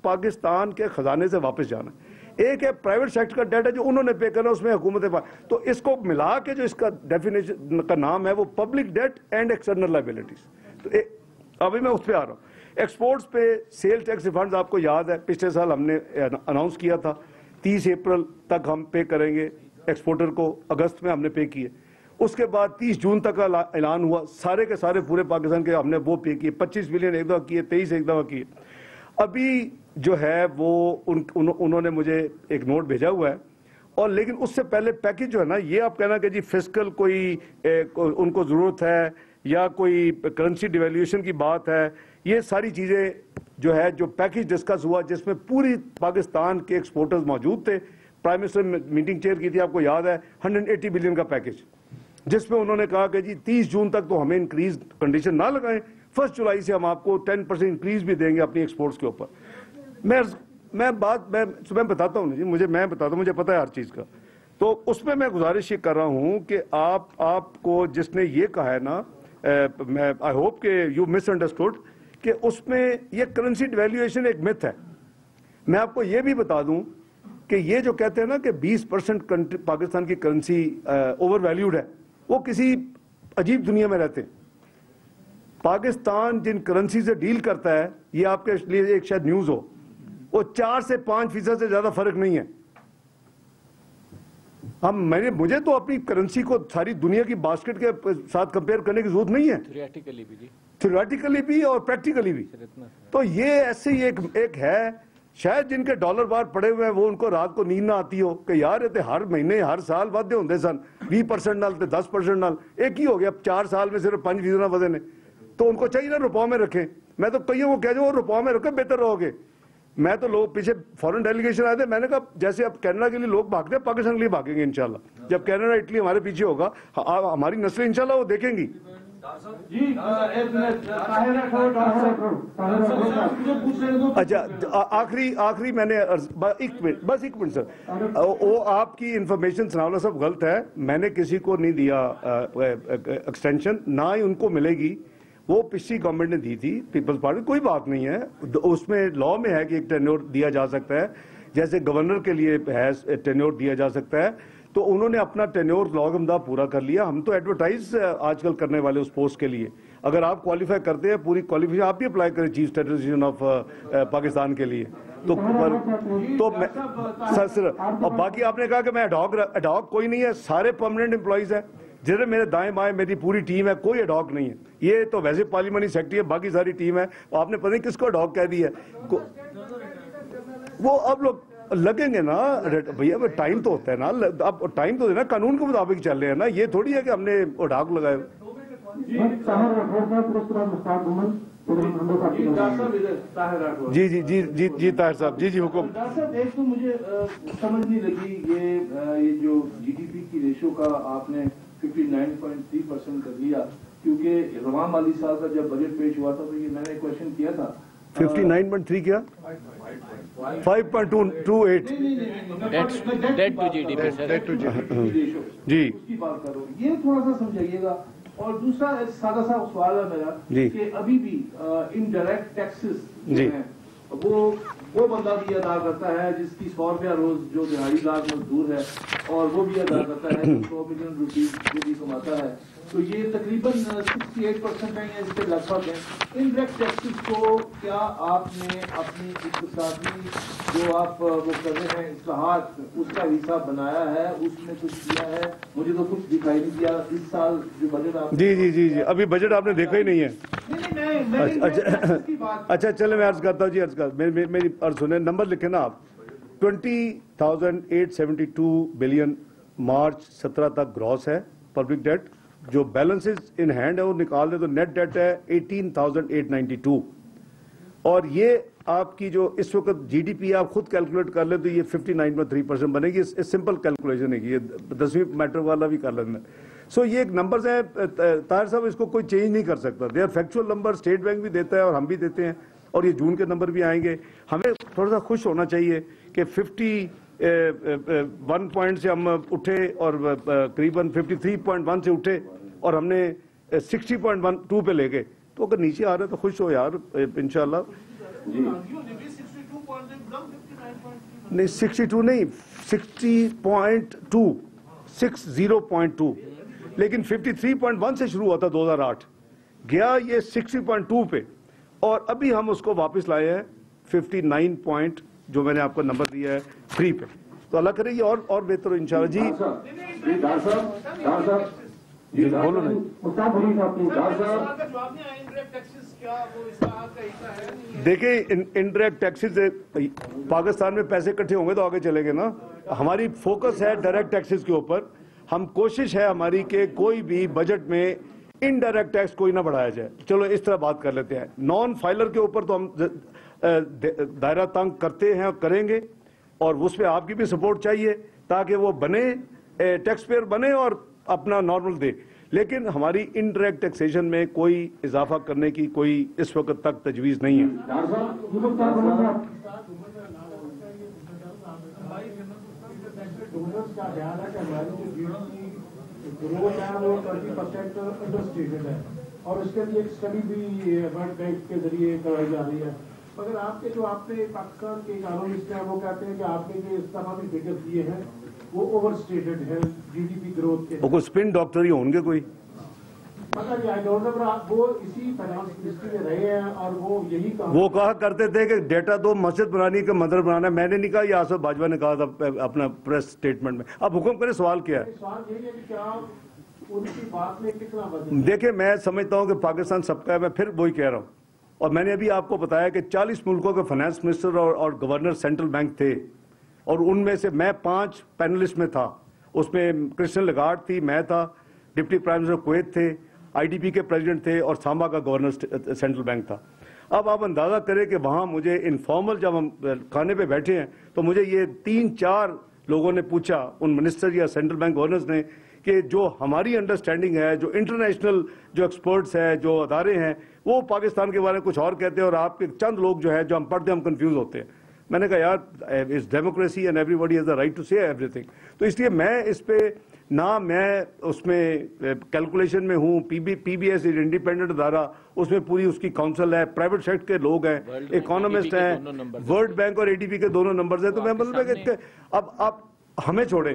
پاکستان کے خزانے سے واپس جانا ہے، ایک ہے پرائیویٹ سیکٹر کا ڈیٹ ہے جو انہوں نے پے کرنا، اس میں حکومت تو اس کو ملا کے جو اس کا ڈیفینیشن کا نام ہے وہ public debt and external liabilities. تو ابھی میں اس پہ آ رہا ہوں. ایکسپورٹس پہ سیل ٹیکس ریفنڈز آپ کو یاد ہے پچھلے سال ہم نے اناؤنس کیا تھا 30 اپریل تک ہم پے کریں گے ایکسپورٹر کو، اگست میں ہم نے پے کیے. اس کے بعد 30 جون تک کا اعلان ہوا، سارے کے سارے پورے پاکستان کے ہم نے وہ پے کیے. 25 بلین ایک دفعہ کیے، 23 ایک دفعہ کیے. ابھی جو ہے وہ انہوں نے مجھے ایک نوٹ بھیجا ہوا ہے. اور لیکن اس سے پہلے پیکج جو ہے نا، یہ آپ کہنا کہ جی فسکل کوئی ان کو ضرورت ہے یا کوئی کرنسی ڈیویلیویشن کی بات ہے، یہ ساری چیزیں جو ہے جو پیکج ڈسکس ہوا جس میں پوری پاکستان کے ایکسپورٹرز موجود تھے. پرائم منسٹر نے میٹنگ چیئر کی تھی، آپ کو یاد ہے، 180 بلین کا پیکج، جس میں انہوں نے کہا کہ جی 30 جون تک تو ہمیں انکریز کنڈیشن نہ لگائیں، 1 جولائی سے ہم آپ کو 10% انکریز بھی دیں گے اپنی ایکسپورٹس کے اوپر. میں بتاتا ہوں جی، میں بتاتا ہوں، مجھے پتہ ہے ہر چیز کا. تو اس میں گزارش یہ کر رہا ہوں کہ آپ کو جس نے یہ کہا ہے نا، میں آئی ہوپ کہ یو مس انڈرسٹوڈ کہ اس میں یہ کرنسی ڈیویلیویشن ایک متھ ہے. میں آپ کو یہ بھی بتا دوں کہ یہ جو کہتے ہیں نا کہ 20% پاکستان کی کرنسی اوور ویلیوڈ ہے، وہ کسی عجیب دنیا میں رہتے ہیں. پاکستان جن کرنسی سے ڈیل کرتا ہے، یہ آپ کے لیے ایک شاید نیوز ہو، وہ 4 سے 5% سے زیادہ فرق نہیں ہے. مجھے تو اپنی کرنسی کو ساری دنیا کی باسکٹ کے ساتھ کمپیئر کرنے کی ضرورت نہیں ہے، تھیوریٹیکلی بھی اور پریکٹیکلی بھی. تو یہ ایسے ہی ایک ہے، شاید جن کے ڈالر بار پڑے ہوئے ہیں وہ ان کو رات کو نیند نہ آتی ہو کہ یار یہ ہر مہینے ہر سال ودے ہوندے سن 20% نال تے 10% نال، ایک ہی ہو گیا 4 سال میں صرف 5% نہ ودے نے. تو ان کو چاہیے نا روپوں میں رکھیں. میں تو کئیوں کو کہہ دوں روپوں میں رکھیں بہتر رہو گے. میں تو لوگ پیچھے فورن ڈیلیگیشن آئے تھے، میں نے کہا جیسے اب کینیڈا کے لیے لوگ بھاگتے ہیں پاکستان کے لیے بھاگیں گے انشاءاللہ. جب کینیڈا اٹلی ہمارے پیچھے ہوگا، ہماری نسلیں انشاءاللہ وہ دیکھیں گی. اچھا آخری میں نے بس ایک منٹ سر، وہ آپ کی انفارمیشن ثناء اللہ صاحب غلط ہے. میں نے کسی کو نہیں دیا ایکسٹینشن، نہ ہی ان کو ملے گی. وہ پچھلی گورنمنٹ نے دی تھی پیپلز پارٹی، کوئی بات نہیں ہے. اس میں لا میں ہے کہ ایک ٹینیور دیا جا سکتا ہے، جیسے گورنر کے لیے ہے ٹینیور دیا جا سکتا ہے. تو انہوں نے اپنا ٹینیور لوگمدہ پورا کر لیا. ہم تو ایڈورٹائز آج کل کرنے والے اس پوسٹ کے لیے. اگر آپ کوالیفائی کرتے ہیں, پوری کوالیفیکیشن آپ بھی اپلائی کریں چیف اسٹیٹسٹیشین آف پاکستان کے لیے. تو سر اور باقی آپ نے کہا کہ میں ایڈاک کوئی نہیں ہے, سارے پرماننٹ امپلائیز ہیں. جنہیں میرے دائیں بائیں میری پوری ٹیم ہے, کوئی ایڈاک نہیں ہے. یہ تو ویسے پارلیمنٹری سیکرٹری ہے, باقی ساری ٹیم ہے. آپ نے پتہ نہیں کس کو ایڈاک کہہ دی ہے. وہ اب لوگ لگیں گے نا بھیا, ٹائم تو ہوتا ہے نا, اب ٹائم تو ہے نا, قانون کے مطابق چل رہے ہیں نا. یہ تھوڑی ہے کہ ہم نے ایڈاک لگائے. جی جی جی جی جی طاہر صاحب, جی جی حکم. صاحب ایک تو مجھے سمجھ نہیں لگی یہ جو جی ڈی پی کی ریشو کا آپ نے 59.3% کر لیا, کیونکہ رواں مالی سال کا جب بجٹ پیش ہوا تھا تو یہ میں نے کوشچن کیا تھا 59.3 کیا 5.28 debt to G D P جی اس کی بات کرو, یہ تھوڑا سا سمجھائیے گا. اور دوسرا سادہ سا سوال ہے میرا کہ ابھی بھی انڈائریکٹ ٹیکسز جو ہیں وہ بندہ بھی ادا کرتا ہے جس کی 100 روپیہ روز جو دہاڑی دار مزدور ہے, اور وہ بھی ادا کرتا ہے 100 ملین روپیز جو بھی کماتا ہے. تو یہ تقریباً 68% ہیں, اس کے لگ بھگ ہیں. انڈائریکٹ ٹیکسز کو کیا آپ نے اپنی اقتصادی جو آپ وہ کر رہے ہیں اصلاحات, اس کا حصہ بنایا ہے, اس میں کچھ کیا ہے؟ مجھے تو کچھ دکھائی نہیں دیا اس سال جو بجٹ آپ. جی جی جی جی ابھی بجٹ آپ نے دیکھا ہی نہیں ہے. اچھا چلے میں عرض کرتا ہوں. جی عرض کر میری عرض سنیں, نمبر لکھیں نا آپ. 20,872 بلین مارچ 17 تک گراس ہے پبلک ڈیٹ. جو بیلنسز ان ہینڈ ہے وہ نکال دیں تو نیٹ ڈیٹ ہے 18,892. اور یہ آپ کی جو اس وقت جی ڈی پی آپ خود کیلکولیٹ کر لیں تو یہ 59.3% بنے گی. سمپل کیلکولیشن ہے, یہ 10ویں میٹر والا بھی کر لینا. سو یہ ایک نمبرز ہیں طاہر صاحب, اس کو کوئی چینج نہیں کر سکتا. They are factual number, state bank بھی دیتا ہے اور ہم بھی دیتے ہیں, اور یہ جون کے نمبر بھی آئیں گے. ہمیں تھوڑا سا خوش ہونا چاہیے کہ 51 پوائنٹ سے ہم اٹھے اور قریباً 53.1 سے اٹھے اور ہم نے 60.12 پہ لے گئے. تو اگر نیچے آ رہا ہے تو خوش ہو یار انشاءاللہ. نہیں 62 نہیں 60.2 60.2, لیکن 53.1 سے شروع ہوا تھا 2008, گیا یہ 60.2 پہ, اور ابھی ہم اس کو واپس لائے ہیں 59 پوائنٹ جو میں نے آپ کو نمبر دیا ہے 3 پہ. تو اللہ کرے یہ اور بہتر ہو انشاءاللہ. جی بولو نہیں. دیکھیں انڈائریکٹ ٹیکسز پاکستان میں پیسے اکٹھے ہوں گے تو آگے چلیں گے نا. ہماری فوکس ہے ڈائریکٹ ٹیکسز کے اوپر. ہم کوشش ہے ہماری کہ کوئی بھی بجٹ میں انڈائریکٹ ٹیکس کوئی نہ بڑھایا جائے. چلو اس طرح بات کر لیتے ہیں. نان فائلر کے اوپر تو ہم دائرہ تنگ کرتے ہیں اور کریں گے, اور اس پہ آپ کی بھی سپورٹ چاہیے تاکہ وہ بنے, ٹیکس پیئر بنے اور اپنا نارمل دے. لیکن ہماری انڈائریکٹ ٹیکسیشن میں کوئی اضافہ کرنے کی کوئی اس وقت تک تجویز نہیں ہے. اور اس کے لیے ایک اسٹڈی بھی ورلڈ بینک کے ذریعے کرائی جا رہی ہے. مگر آپ کے جو آپ نے پاکستان کے اکانومسٹ ہیں وہ کہتے ہیں کہ آپ نے جو اس طرح بھی فگر دیے ہیں وہ اوور اسٹیٹڈ ہے جی ڈی پی گروتھ کے. کوئی اسپن ڈاکٹر ہی ہوں گے کوئی پتہ نہیں, آئی ڈونٹ نو, وہ اسی فائنانس منسٹری میں رہے ہیں اور وہ یہی وہ کہا کرتے تھے کہ ڈیٹا دو مسجد بنانی کہ مندر بنانا. میں نے نہیں کہا, یہ آصف باجوہ نے کہا تھا اپنا پریس اسٹیٹمنٹ میں. اب حکم کرے سوال کیا ہے. سوال یہی ہے کہ کیا ان کی بات میں کتنا وزن. دیکھیں میں سمجھتا ہوں کہ پاکستان سب کا ہے. میں پھر وہی کہہ رہا ہوں, اور میں نے ابھی آپ کو بتایا کہ 40 ملکوں کے فائنانس منسٹر اور گورنر سینٹرل بینک تھے, اور ان میں سے میں 5 پینلسٹ میں تھا. اس میں کرسچن لگارڈ تھی, میں تھا, ڈپٹی پرائم منسٹر کویت تھے, آئی ڈی پی کے پریزیڈنٹ تھے, اور سامبا کا گورنر سینٹرل بینک تھا. اب آپ اندازہ کریں کہ وہاں مجھے انفارمل جب ہم کھانے پہ بیٹھے ہیں تو مجھے یہ 3-4 لوگوں نے پوچھا, ان منسٹر یا سینٹرل بینک گورنرز نے, کہ جو ہماری انڈرسٹینڈنگ ہے, جو انٹرنیشنل جو ایکسپرٹس ہیں, جو ادارے ہیں, وہ پاکستان کے بارے میں کچھ اور کہتے ہیں, اور آپ کے چند لوگ جو ہیں جو ہم پڑھتے ہیں ہم کنفیوز ہوتے ہیں. میں نے کہا یار اس democracy and everybody has the right to say everything. تو اس لیے میں اس پہ نہ میں اس میں کیلکولیشن میں ہوں. پی بی ایس انڈیپینڈنٹ ادارہ, اس میں پوری اس کی کاؤنسل ہے, پرائیویٹ سیکٹر کے لوگ ہیں, اکانومسٹ ہیں, ورلڈ بینک اور اے ڈی پی کے دونوں نمبرز ہیں. تو میں مطلب ہے کہ اب آپ ہمیں چھوڑیں,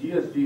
GST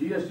GST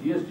GST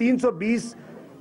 320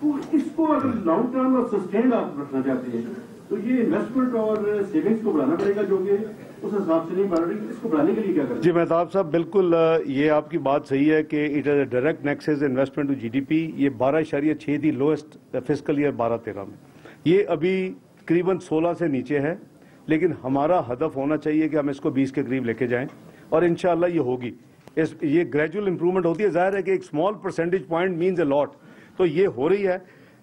تو اس کو اگر لانگ ٹرم اور سسٹینڈ آپ رکھنا چاہتے ہیں تو یہ انویسٹمنٹ اور سیونگس کو بڑھانا پڑے گا، جو کہ اس حساب سے نہیں بڑھ رہی. اس کو بڑھانے کے لیے کیا کریں؟ جی مہتاب صاحب، بالکل یہ آپ کی بات صحیح ہے کہ it is a direct nexus investment to G D P. یہ 12.6 تھی لوئسٹ فسکل ایئر 12-13 میں. یہ ابھی تقریباً 16 سے نیچے ہے، لیکن ہمارا ہدف ہونا چاہیے کہ ہم اس کو 20 کے قریب لے کے جائیں، اور انشاءاللہ یہ ہوگی. یہ گریجول امپرومنٹ ہوتی ہے. ظاہر ہے کہ ایک small percentage point means a lot, تو یہ ہو رہی ہے.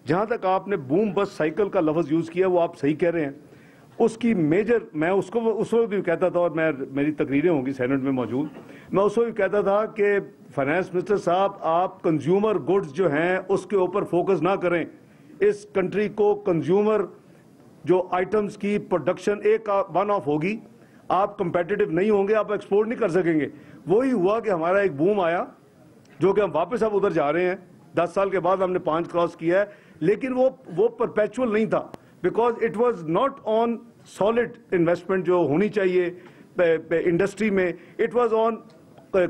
جہاں تک آپ نے بوم بس سائیکل کا لفظ یوز کیا وہ آپ صحیح کہہ رہے ہیں. اس کی میجر، میں اس وقت بھی کہتا تھا، اور میری تقریریں ہوں گی سینٹ میں موجود، میں اس وقت بھی کہتا تھا کہ فائنانس منسٹر صاحب آپ کنزیومر گڈز جو ہیں اس کے اوپر فوکس نہ کریں. اس کنٹری کو کنزیومر جو آئٹمز کی پروڈکشن ایک ون آف ہوگی، آپ کمپیٹیٹو نہیں ہوں گے، آپ ایکسپورٹ نہیں کر سکیں گے. وہی ہوا کہ ہمارا ایک بوم آیا جو کہ ہم واپس اب ادھر جا رہے ہیں. 10 سال کے بعد ہم نے 5 کراس کیا ہے، لیکن وہ پرپیچول نہیں تھا، because it was not on solid investment جو ہونی چاہیے انڈسٹری میں. It was on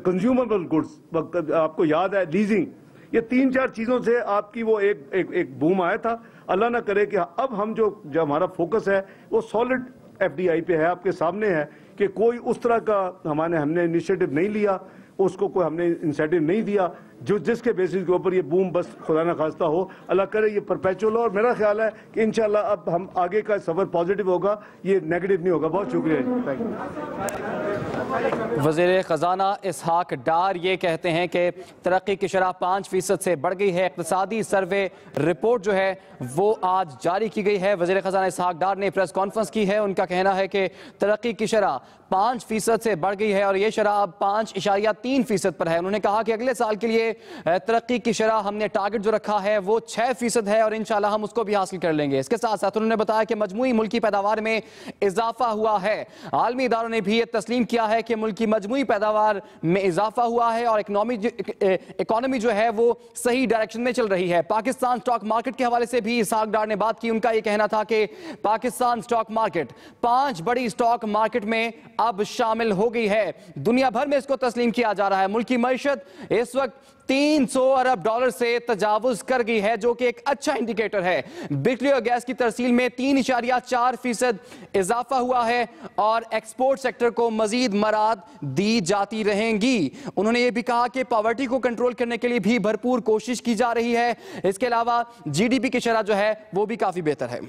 consumable goods. آپ کو یاد ہے لیزنگ. یہ 3-4 چیزوں سے آپ کی وہ ایک بوم آیا تھا. اللہ نہ کرے کہ اب ہم جو ہمارا فوکس ہے وہ سالڈ ایف ڈی آئی پہ ہے. آپ کے سامنے ہے کہ کوئی اس طرح کا ہم نے انیشیٹو نہیں لیا، اس کو کوئی ہم نے انسینٹیو نہیں دیا جس کے بیسس کے اوپر یہ بوم بس خدا نہ خواستہ ہو. اللہ کرے یہ پرپیچول ہو، اور میرا خیال ہے کہ انشاءاللہ اب ہم آگے کا سفر پازیٹیو ہوگا، یہ نیگیٹو نہیں ہوگا. بہت شکریہ. Thank you. وزیر خزانہ اسحاق ڈار یہ کہتے ہیں کہ ترقی کی شرح 5% سے بڑھ گئی ہے. اقتصادی سروے رپورٹ جو ہے وہ آج جاری کی گئی ہے. وزیر خزانہ اسحاق ڈار نے پریس کانفرنس کی ہے. ان کا کہنا ہے کہ ترقی کی شرح 5% سے بڑھ گئی ہے اور یہ شرح اب 5.3% پر ہے. انہوں نے کہا کہ اگلے سال کے لیے ترقی کی شرح ہم نے ٹارگٹ جو رکھا ہے وہ 6% ہے اور انشاءاللہ ہم اس کو بھی حاصل کر لیں گے. اس کے ساتھ ساتھ انہوں نے بتایا کہ مجموعی ملکی پیداوار میں اضافہ ہوا ہے. عالمی اداروں نے بھی یہ تسلیم کیا ہے کہ ملکی مجموعی پیداوار میں اضافہ ہوا ہے اور اکانومی جو ہے وہ صحیح ڈائریکشن میں چل رہی ہے. پاکستان سٹاک مارکیٹ کے حوالے سے بھی اسحاق ڈار نے بات کی. ان کا یہ کہنا تھا کہ پاکستان سٹاک مارکیٹ 5 بڑی سٹاک مارکیٹ میں اب شامل ہو گئی ہے. دنیا بھر میں اس کو تسلیم کیا جا رہا ہے. ملکی معیشت اس وقت $300 ارب سے تجاوز کر گئی ہے، جو کہ ایک اچھا انڈیکیٹر ہے. بجلی اور گیس کی ترسیل میں 3.4% اضافہ ہوا ہے اور ایکسپورٹ سیکٹر کو مزید مراعات دی جاتی رہیں گی. انہوں نے یہ بھی کہا کہ پاورٹی کو کنٹرول کرنے کے لیے بھی بھرپور کوشش کی جا رہی ہے. اس کے علاوہ جی ڈی پی کی شرح جو ہے وہ بھی کافی بہتر ہے.